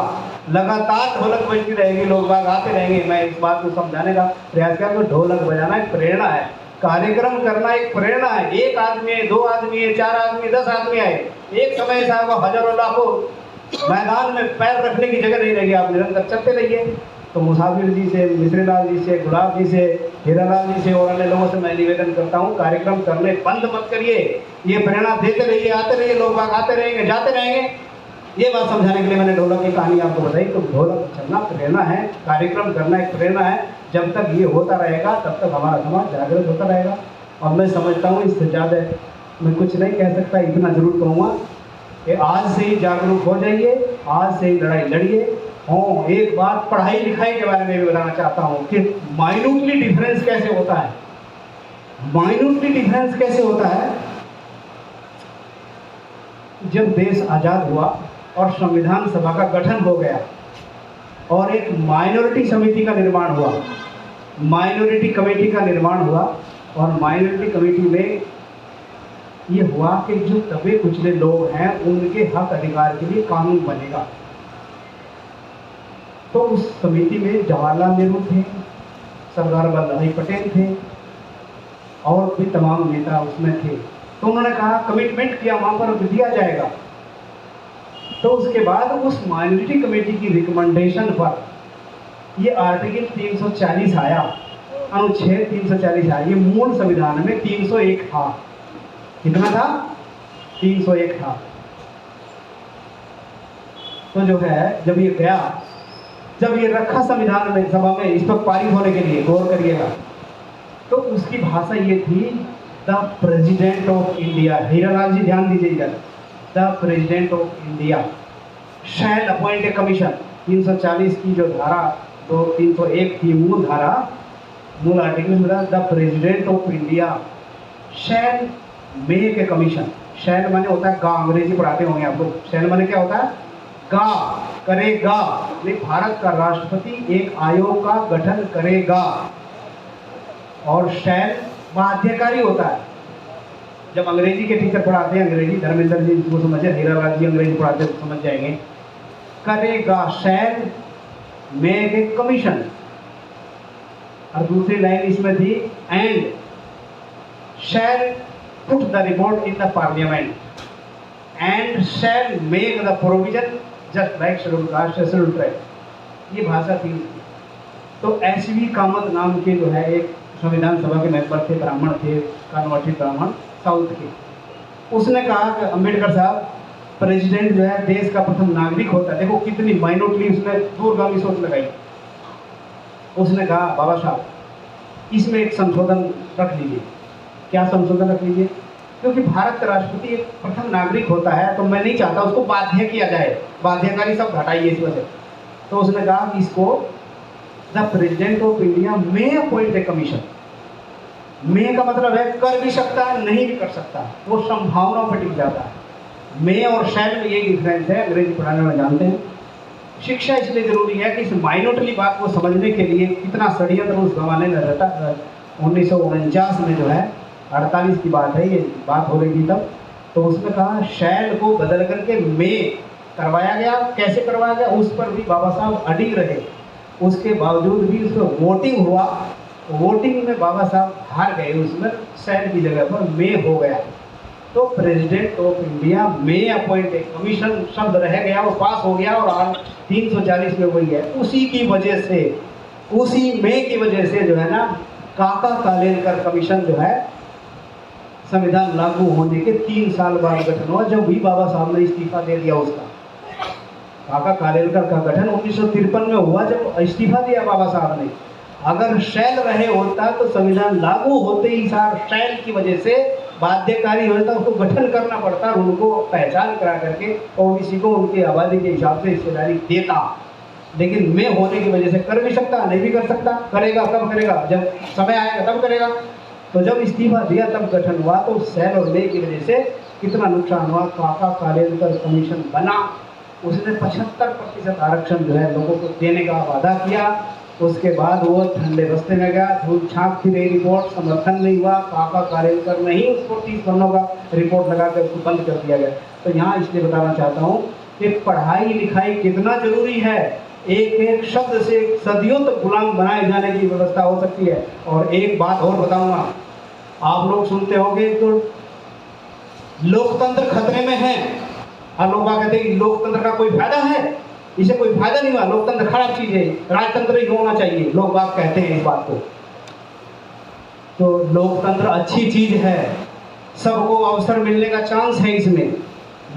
लगातार ढोलक बजती रहेगी, लोग बाग आते रहेंगे। मैं इस बात को समझाने का प्रयास किया कि ढोलक बजाना एक प्रेरणा है, कार्यक्रम करना एक प्रेरणा है। एक आदमी है, 2 आदमी है, 4 आदमी, 10 आदमी आए, एक समय साहब हजारों लाखों मैदान में पैर रखने की जगह नहीं रहेगी, आप निरंतर चलते रहिए। तो मुसाफिर जी से, मिश्रीलाल जी से, गुलाब जी से, हीरालाल जी से और अन्य लोगों से मैं निवेदन करता हूँ, कार्यक्रम करने बंद मत करिए, ये प्रेरणा देते रहिए, आते रहिए, लोग बाग आते रहेंगे, जाते रहेंगे। ये बात समझाने के लिए मैंने ढोलक की कहानी आपको बताई। तो ढोलक चलना प्रेरणा है, कार्यक्रम करना एक प्रेरणा है। जब तक ये होता रहेगा तब तक हमारा समाज जागृत होता रहेगा। और मैं समझता हूँ इससे ज़्यादा मैं कुछ नहीं कह सकता, इतना जरूर कहूँगा कि आज से ही जागरूक हो जाइए, आज से ही लड़ाई लड़िए। और एक बात पढ़ाई लिखाई के बारे में भी बताना चाहता हूँ कि माइन्यूटली डिफरेंस कैसे होता है, माइन्यूटली डिफरेंस कैसे होता है। जब देश आज़ाद हुआ और संविधान सभा का गठन हो गया और एक माइनॉरिटी समिति का निर्माण हुआ, माइनॉरिटी कमेटी का निर्माण हुआ, और माइनॉरिटी कमेटी में ये हुआ कि जो दबे कुचले लोग हैं उनके हक अधिकार के लिए कानून बनेगा। तो उस समिति में जवाहरलाल नेहरू थे, सरदार वल्लभ भाई पटेल थे और भी तमाम नेता उसमें थे। तो उन्होंने कहा, कमिटमेंट किया वहाँ पर दिया जाएगा। तो उसके बाद उस माइनॉरिटी कमेटी की रिकमेंडेशन पर ये आर्टिकल 340 आया, अनुच्छेद 340 आया। ये मूल संविधान में 301 था। कितना था? 301 था। तो जो है जब ये गया, जब ये रखा संविधान में सभा में इस पर पारित होने के लिए, गौर करिएगा, तो उसकी भाषा ये थी, the president of India. Hiralal ji ध्यान दीजिएगा, the president of India shall appoint a commission. 340 की जो धारा 301 थी मूल धारा, मूल आर्टिकल में the president of India shall make a commission. Shall माने होता है गा, अंग्रेजी पढ़ाते होंगे आप लोग। शैल माने क्या होता है? गा, करेगा। भारत का राष्ट्रपति एक आयोग का गठन करेगा। और शैल बाध्यकारी होता है। जब अंग्रेजी के टीचर पढ़ाते हैं, अंग्रेजी धर्मेंद्र जी इसको समझे, हीरालाल जी अंग्रेजी पढ़ाते हैं तो समझ जाएंगे। करेगा, शैल मेक ए कमीशन। और दूसरी लाइन इसमें थी, and shall put the report in the parliament and shall make the provision just like schedule caste, schedule tribe. ये भाषा थी। तो एसवी कामत नाम के जो है एक संविधान सभा के मेंबर थे, ब्राह्मण थे, कन्वर्टेड ब्राह्मण साउथ के। उसने कहा कि अम्बेडकर साहब, प्रेसिडेंट जो है देश का प्रथम नागरिक होता है। देखो कितनी माइनॉरिटी उसने दूरगामी सोच लगाई। उसने कहा, बाबा साहब इसमें एक संशोधन रख लीजिए। क्या संशोधन रख लीजिए? क्योंकि भारत का राष्ट्रपति एक प्रथम नागरिक होता है, तो मैं नहीं चाहता उसको बाध्य किया जाए, बाध्यकारी सब हटाइए इस वजह। तो उसने कहा कि इसको the president of India may appoint a commission. May का मतलब है कर भी सकता है, नहीं भी कर सकता, वो संभावनाओं पर टिक जाता है। मे और शैल में ये डिफरेंस है, अंग्रेजी पढ़ाने वाले जानते हैं। शिक्षा इसलिए जरूरी है कि इस माइनॉरिटी बात को समझने के लिए कितना षड्यंत्र उस जमाने में रटा। 1949 में जो है, 48 की बात है, ये बात हो रही थी तब। तो उसमें कहा शैल को बदल करके मे करवाया गया। कैसे करवाया गया उस पर भी बाबा साहब अडिग रहे। उसके बावजूद भी उसमें वोटिंग हुआ, वोटिंग में बाबा साहब हार गए, उसमें शैल की जगह पर मे हो गया। तो president of India may appoint a commission शब्द रह गया, वो पास हो गया। और आज 340 में वही है। उसी की वजह से, उसी मे की वजह से जो है ना, काका कालेलकर कमीशन जो है संविधान लागू होने के 3 साल बाद गठन हुआ, जब भी बाबा साहब ने इस्तीफा दे दिया उसका। काका कालेलकर का गठन 1953 में हुआ, जब इस्तीफा दिया बाबा साहब ने। अगर शैल रहे होता तो संविधान लागू होते ही सार शैल की वजह से बाध्यकारी होता, उसको गठन करना पड़ता और उनको पहचान करा करके ओबीसी को उनकी आबादी के हिसाब से हिस्सेदारी देता। लेकिन मैं होने की वजह से कर भी सकता, नहीं भी कर सकता। करेगा कब करेगा? जब समय आएगा तब करेगा। तो जब इस्तीफा दिया तब गठन हुआ, तो सेल और ले की वजह से कितना नुकसान हुआ। काका कालेलकर कमीशन बना, उसने 75% आरक्षण जो है लोगों को देने का वादा किया। उसके बाद वो ठंडे बस्ते में गया, धूप छाप की रही रिपोर्ट, समर्थन नहीं हुआ। काका कालेलकर नहीं, उसको 30 पन्नों का रिपोर्ट लगा कर उसको बंद कर दिया गया। तो यहाँ इसलिए बताना चाहता हूँ कि पढ़ाई लिखाई कितना जरूरी है। एक एक शब्द से सदियों तक गुलाम बनाए जाने की व्यवस्था हो सकती है। और एक बात और बताऊंगा, आप लोग सुनते होंगे तो लोकतंत्र खतरे में है, और लोग कहते हैं लोकतंत्र का कोई फायदा है, इसे कोई फायदा नहीं हुआ, लोकतंत्र खराब चीज है, राजतंत्र ही होना चाहिए, लोग बात कहते हैं इस बात को। तो लोकतंत्र अच्छी चीज है, सबको अवसर मिलने का चांस है इसमें।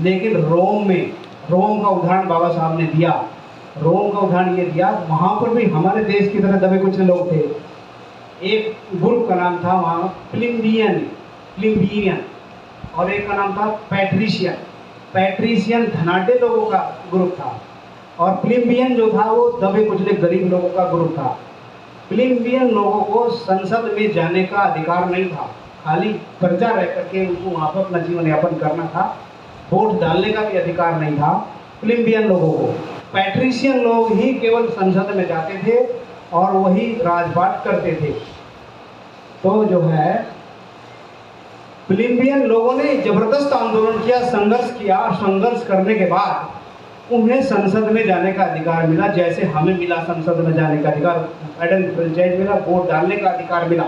लेकिन रोम का उदाहरण बाबा साहब ने दिया। रोम का उदाहरण ये दिया, वहां पर भी हमारे देश की तरह दबे कुचले लोग थे। एक ग्रुप का नाम था वहाँ प्लिम्बियन, और एक का नाम था पैट्रिशियन धनाढ्य लोगों का ग्रुप था, और प्लिम्बियन जो था वो दबे कुचले गरीब लोगों का ग्रुप था। प्लिम्बियन लोगों को संसद में जाने का अधिकार नहीं था, खाली प्रजा रह करके उनको वहाँ पर अपना जीवन यापन करना था। वोट डालने का भी अधिकार नहीं था प्लिम्बियन लोगों को। पैट्रिशियन लोग ही केवल संसद में जाते थे और वही राजपाट करते थे। तो जो है प्लिम्बियन लोगों ने जबरदस्त आंदोलन किया, संघर्ष किया, संघर्ष करने के बाद उन्हें संसद में जाने का अधिकार मिला, जैसे हमें मिला संसद में जाने का अधिकार, एडल्ट फ्रेंचाइज मिला, वोट डालने का अधिकार मिला।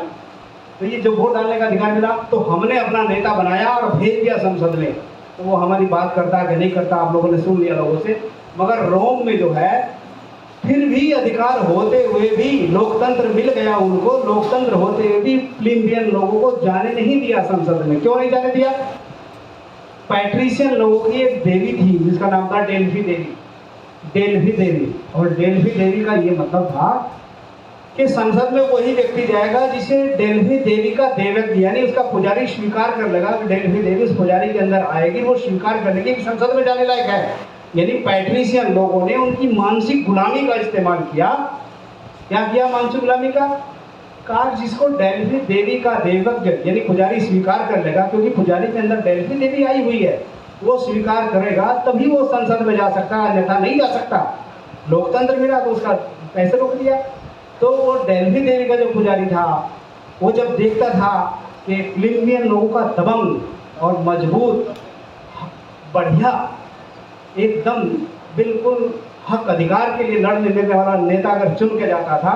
तो ये जब वोट डालने का अधिकार मिला तो हमने अपना नेता बनाया और भेज दिया संसद में। तो वो हमारी बात करता है कि नहीं करता, आप लोगों ने सुन लिया लोगों से। मगर रोम में जो है फिर भी अधिकार होते हुए भी लोकतंत्र मिल गया उनको, लोकतंत्र होते हुए भी प्लिम्बियन लोगों को जाने नहीं दिया संसद में। क्यों नहीं जाने दिया? पैट्रिशियन लोगों की एक देवी थी जिसका नाम था डेल्फी देवी। और डेल्फी देवी का ये मतलब था कि संसद में वही व्यक्ति जाएगा जिसे डेल्फी देवी का देवक, यानी उसका पुजारी स्वीकार कर लेगा कि डेल्फी देवी उस पुजारी के अंदर आएगी, वो स्वीकार कर लेगी कि संसद में जाने लायक है। यानी पैट्रिशियन लोगों ने उनकी मानसिक गुलामी का इस्तेमाल किया। क्या किया मानसिक गुलामी का? कहा जिसको डेल्फी देवी का देवक यानी पुजारी स्वीकार कर लेगा, क्योंकि पुजारी के अंदर डेल्फी देवी आई हुई है, वो स्वीकार करेगा तभी वो संसद में जा सकता है, अन्यथा नहीं जा सकता। लोकतंत्र मिला तो उसका कैसे रोक दिया? तो वो डेल्फी देवी का जो पुजारी था वो जब देखता था कि प्लिम्बियन लोगों का दबंग और मजबूत बढ़िया एकदम बिल्कुल हक अधिकार के लिए लड़ने देने वाला नेता अगर चुन के जाता था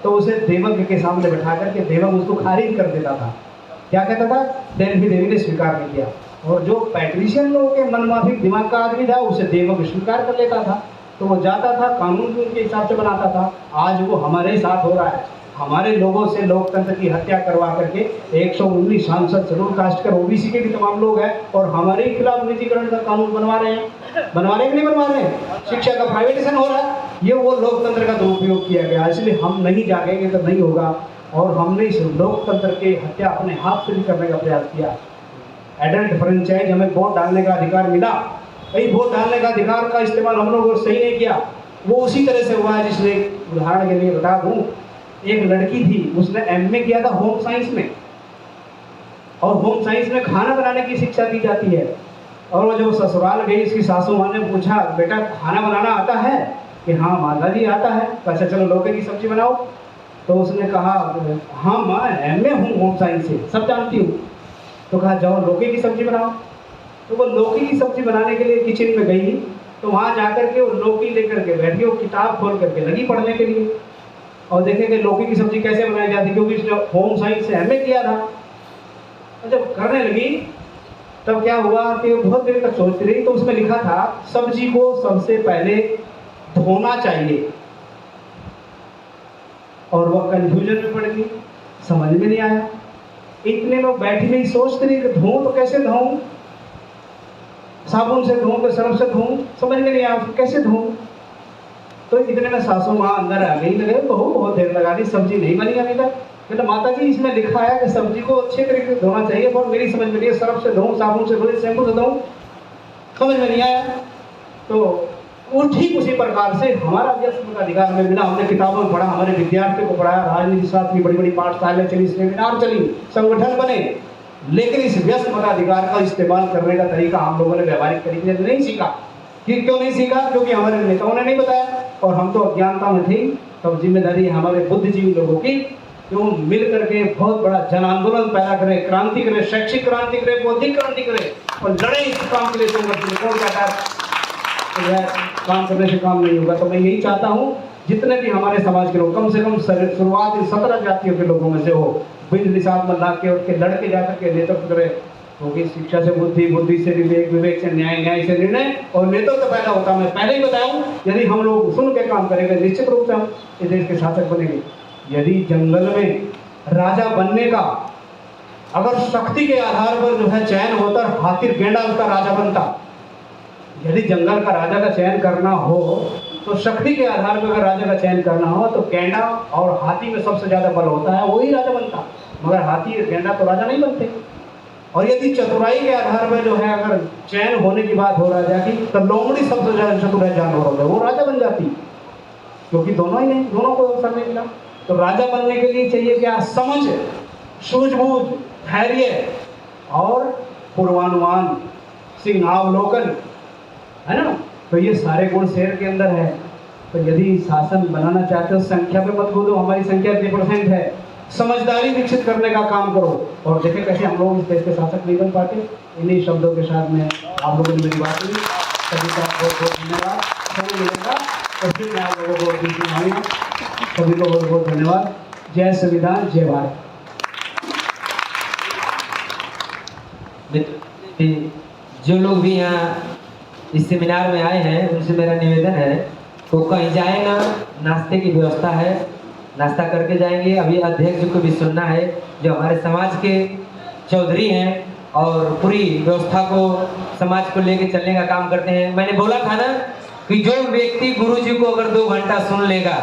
तो उसे देवज्ञ के सामने बैठा करके देवज्ञ उसको खारिज कर देता था। क्या कहता था? डेल्फी देवी ने स्वीकार नहीं किया। और जो पैट्रिशियन लोगों के मनमाफिक दिमाग का आदमी था उसे देवज्ञ स्वीकार कर लेता था। तो वो जाता था, कानून भी उनके हिसाब से बनाता था। आज वो हमारे ही साथ हो रहा है, हमारे लोगों से लोकतंत्र की हत्या करवा करके 119 सांसद शेड्यूल कास्ट कर ओबीसी के भी तमाम लोग हैं और हमारे ही खिलाफ निजीकरण का कानून बनवा रहे हैं कि नहीं बनवा रहे हैं? शिक्षा का प्राइवेटाइजेशन हो रहा है। ये वो लोकतंत्र का दुरुपयोग किया गया, इसलिए हम नहीं जागेंगे तो नहीं होगा। और हमने इस लोकतंत्र की हत्या अपने हाथ से भी करने का प्रयास किया। एडल्ट फ्रेंचाइज, हमें वोट डालने का अधिकार मिला, भाई वोट डालने का अधिकार का इस्तेमाल हम लोगों को सही नहीं किया। वो उसी तरह से हुआ है जिसने, उदाहरण के लिए बता दूं, एक लड़की थी, उसने एमए किया था होम साइंस में, और होम साइंस में खाना बनाने की शिक्षा दी जाती है। और वो जब ससुराल गई, इसकी सासू माँ ने पूछा, बेटा खाना बनाना आता है? कि हाँ माता जी आता है। अच्छा चलो लौकी की सब्जी बनाओ। तो उसने कहा हाँ माँ एमए हूँ होम साइंस से, सब जानती हूँ। तो कहा जाओ लौकी की सब्जी बनाओ। तो वो लौकी की सब्जी बनाने के लिए किचन में गई, तो वहाँ जाकर के वो लौकी लेकर के बैठी, वो किताब खोल करके लगी पढ़ने के लिए, और देखे कि लौकी की सब्जी कैसे बनाई जाती, क्योंकि उसने होम साइंस से एमए किया था। और जब करने लगी तब क्या हुआ कि बहुत देर तक सोचती रही, तो उसमें लिखा था सब्जी को सबसे पहले धोना चाहिए। और वह कंफ्यूजन में पड़ गई, समझ में नहीं आया। इतने में बैठी नहीं सोचती रही कि धोऊं तो कैसे धोऊं, साबुन से धोऊं कि सर्फ से धोऊं, समझ में नहीं आया कैसे धोऊं। तो इतने में सासू माँ अंदर आ गई, लगे बहू बहुत देर लगा दी, सब्जी नहीं बनी अभी तक। मतलब माता जी इसमें लिखा है कि सब्जी को अच्छे तरीके से धोना चाहिए, पर मेरी समझ में नहीं, सर्फ से धोऊं, साबुन से धोऊं, शैम्पू से धोऊं, समझ में नहीं आया। तो वो ठीक उसी प्रकार से हमारा व्यस्त मताधिकार में मिला। हमने किताबों में पढ़ा, हमारे विद्यार्थियों को पढ़ाया, राजनीति शास्त्र की बड़ी बड़ी पाठशालाएं चली, सेमिनार चली, संगठन बने, लेकिन इस व्यस्त मताधिकार का इस्तेमाल करने का तरीका हम लोगों ने व्यवहारिक तरीके से नहीं सीखा। क्यों नहीं सीखा? क्योंकि हमारे नेताओं ने नहीं बताया और हम तो अज्ञानता में थे। तब जिम्मेदारी है हमारे बुद्धिजीवी लोगों की, क्यों मिल करके बहुत बड़ा जन आंदोलन पैदा करे, क्रांति करे, शैक्षिक क्रांति करे, बौद्धिक क्रांति करे और लड़े इस काम के लिए। कौन कहता है काम करने से काम नहीं होगा? तो मैं यही चाहता हूँ जितने भी हमारे समाज के लोग, कम से कम शुरुआत इन 17 जातियों के लोगों में से हो, बिजली साथ में ला के उठ के लड़के जाकर के नेतृत्व करे। क्योंकि शिक्षा से बुद्धि, बुद्धि से विवेक, विवेक से न्याय, न्याय से निर्णय और नेतृत्व तो पैदा होता। मैं पहले ही बताऊं, यदि हम लोग सुन के काम करेंगे निश्चित रूप से हम इस देश के शासक बनेंगे। यदि जंगल में राजा बनने का अगर शक्ति के आधार पर जो है चयन होता, हाथी गेंडा उसका राजा बनता। यदि जंगल का राजा का चयन करना हो तो शक्ति के आधार पर अगर राजा का चयन करना हो तो गेंडा और हाथी में सबसे ज्यादा बल होता है, वही राजा बनता। मगर हाथी और गेंडा तो राजा नहीं बनते। और यदि चतुराई के आधार पर जो है अगर चयन होने की बात हो राजा की, तो लोमड़ी सबसे ज्यादा चतुर जानवर होता है, वो राजा बन जाती। क्योंकि दोनों ही नहीं, दोनों को अवसर नहीं मिला। तो राजा बनने के लिए चाहिए क्या? समझ, सूझबूझ, धैर्य और पूर्वानुमान, सिंहावलोकन, है ना। तो ये सारे गुण शेर के अंदर है। तो यदि शासन बनाना चाहते हो, संख्या पे मत बोलो, हमारी संख्या 3% है। समझदारी विकसित करने का काम करो और देखें कैसे हम लोग इस देश के शासक नहीं बन पाते। इन्हीं शब्दों के साथ में आप लोगों ने मेरी बात सुनी। सभी का बहुत बहुत धन्यवाद। समय मिलेगा तो फिर मैं आप लोगों को सुनाऊंगा। सभी को बहुत बहुत धन्यवाद। जय संविधान, जय भारत। जो लोग भी यहाँ इस सेमिनार में आए हैं उनसे मेरा निवेदन है तो कहीं जाए ना, नाश्ते की व्यवस्था है, नाश्ता करके जाएंगे। अभी अध्यक्ष जी को भी सुनना है जो हमारे समाज के चौधरी हैं और पूरी व्यवस्था को समाज को लेके चलने का काम करते हैं। मैंने बोला था ना कि जो व्यक्ति गुरु जी को अगर 2 घंटा सुन लेगा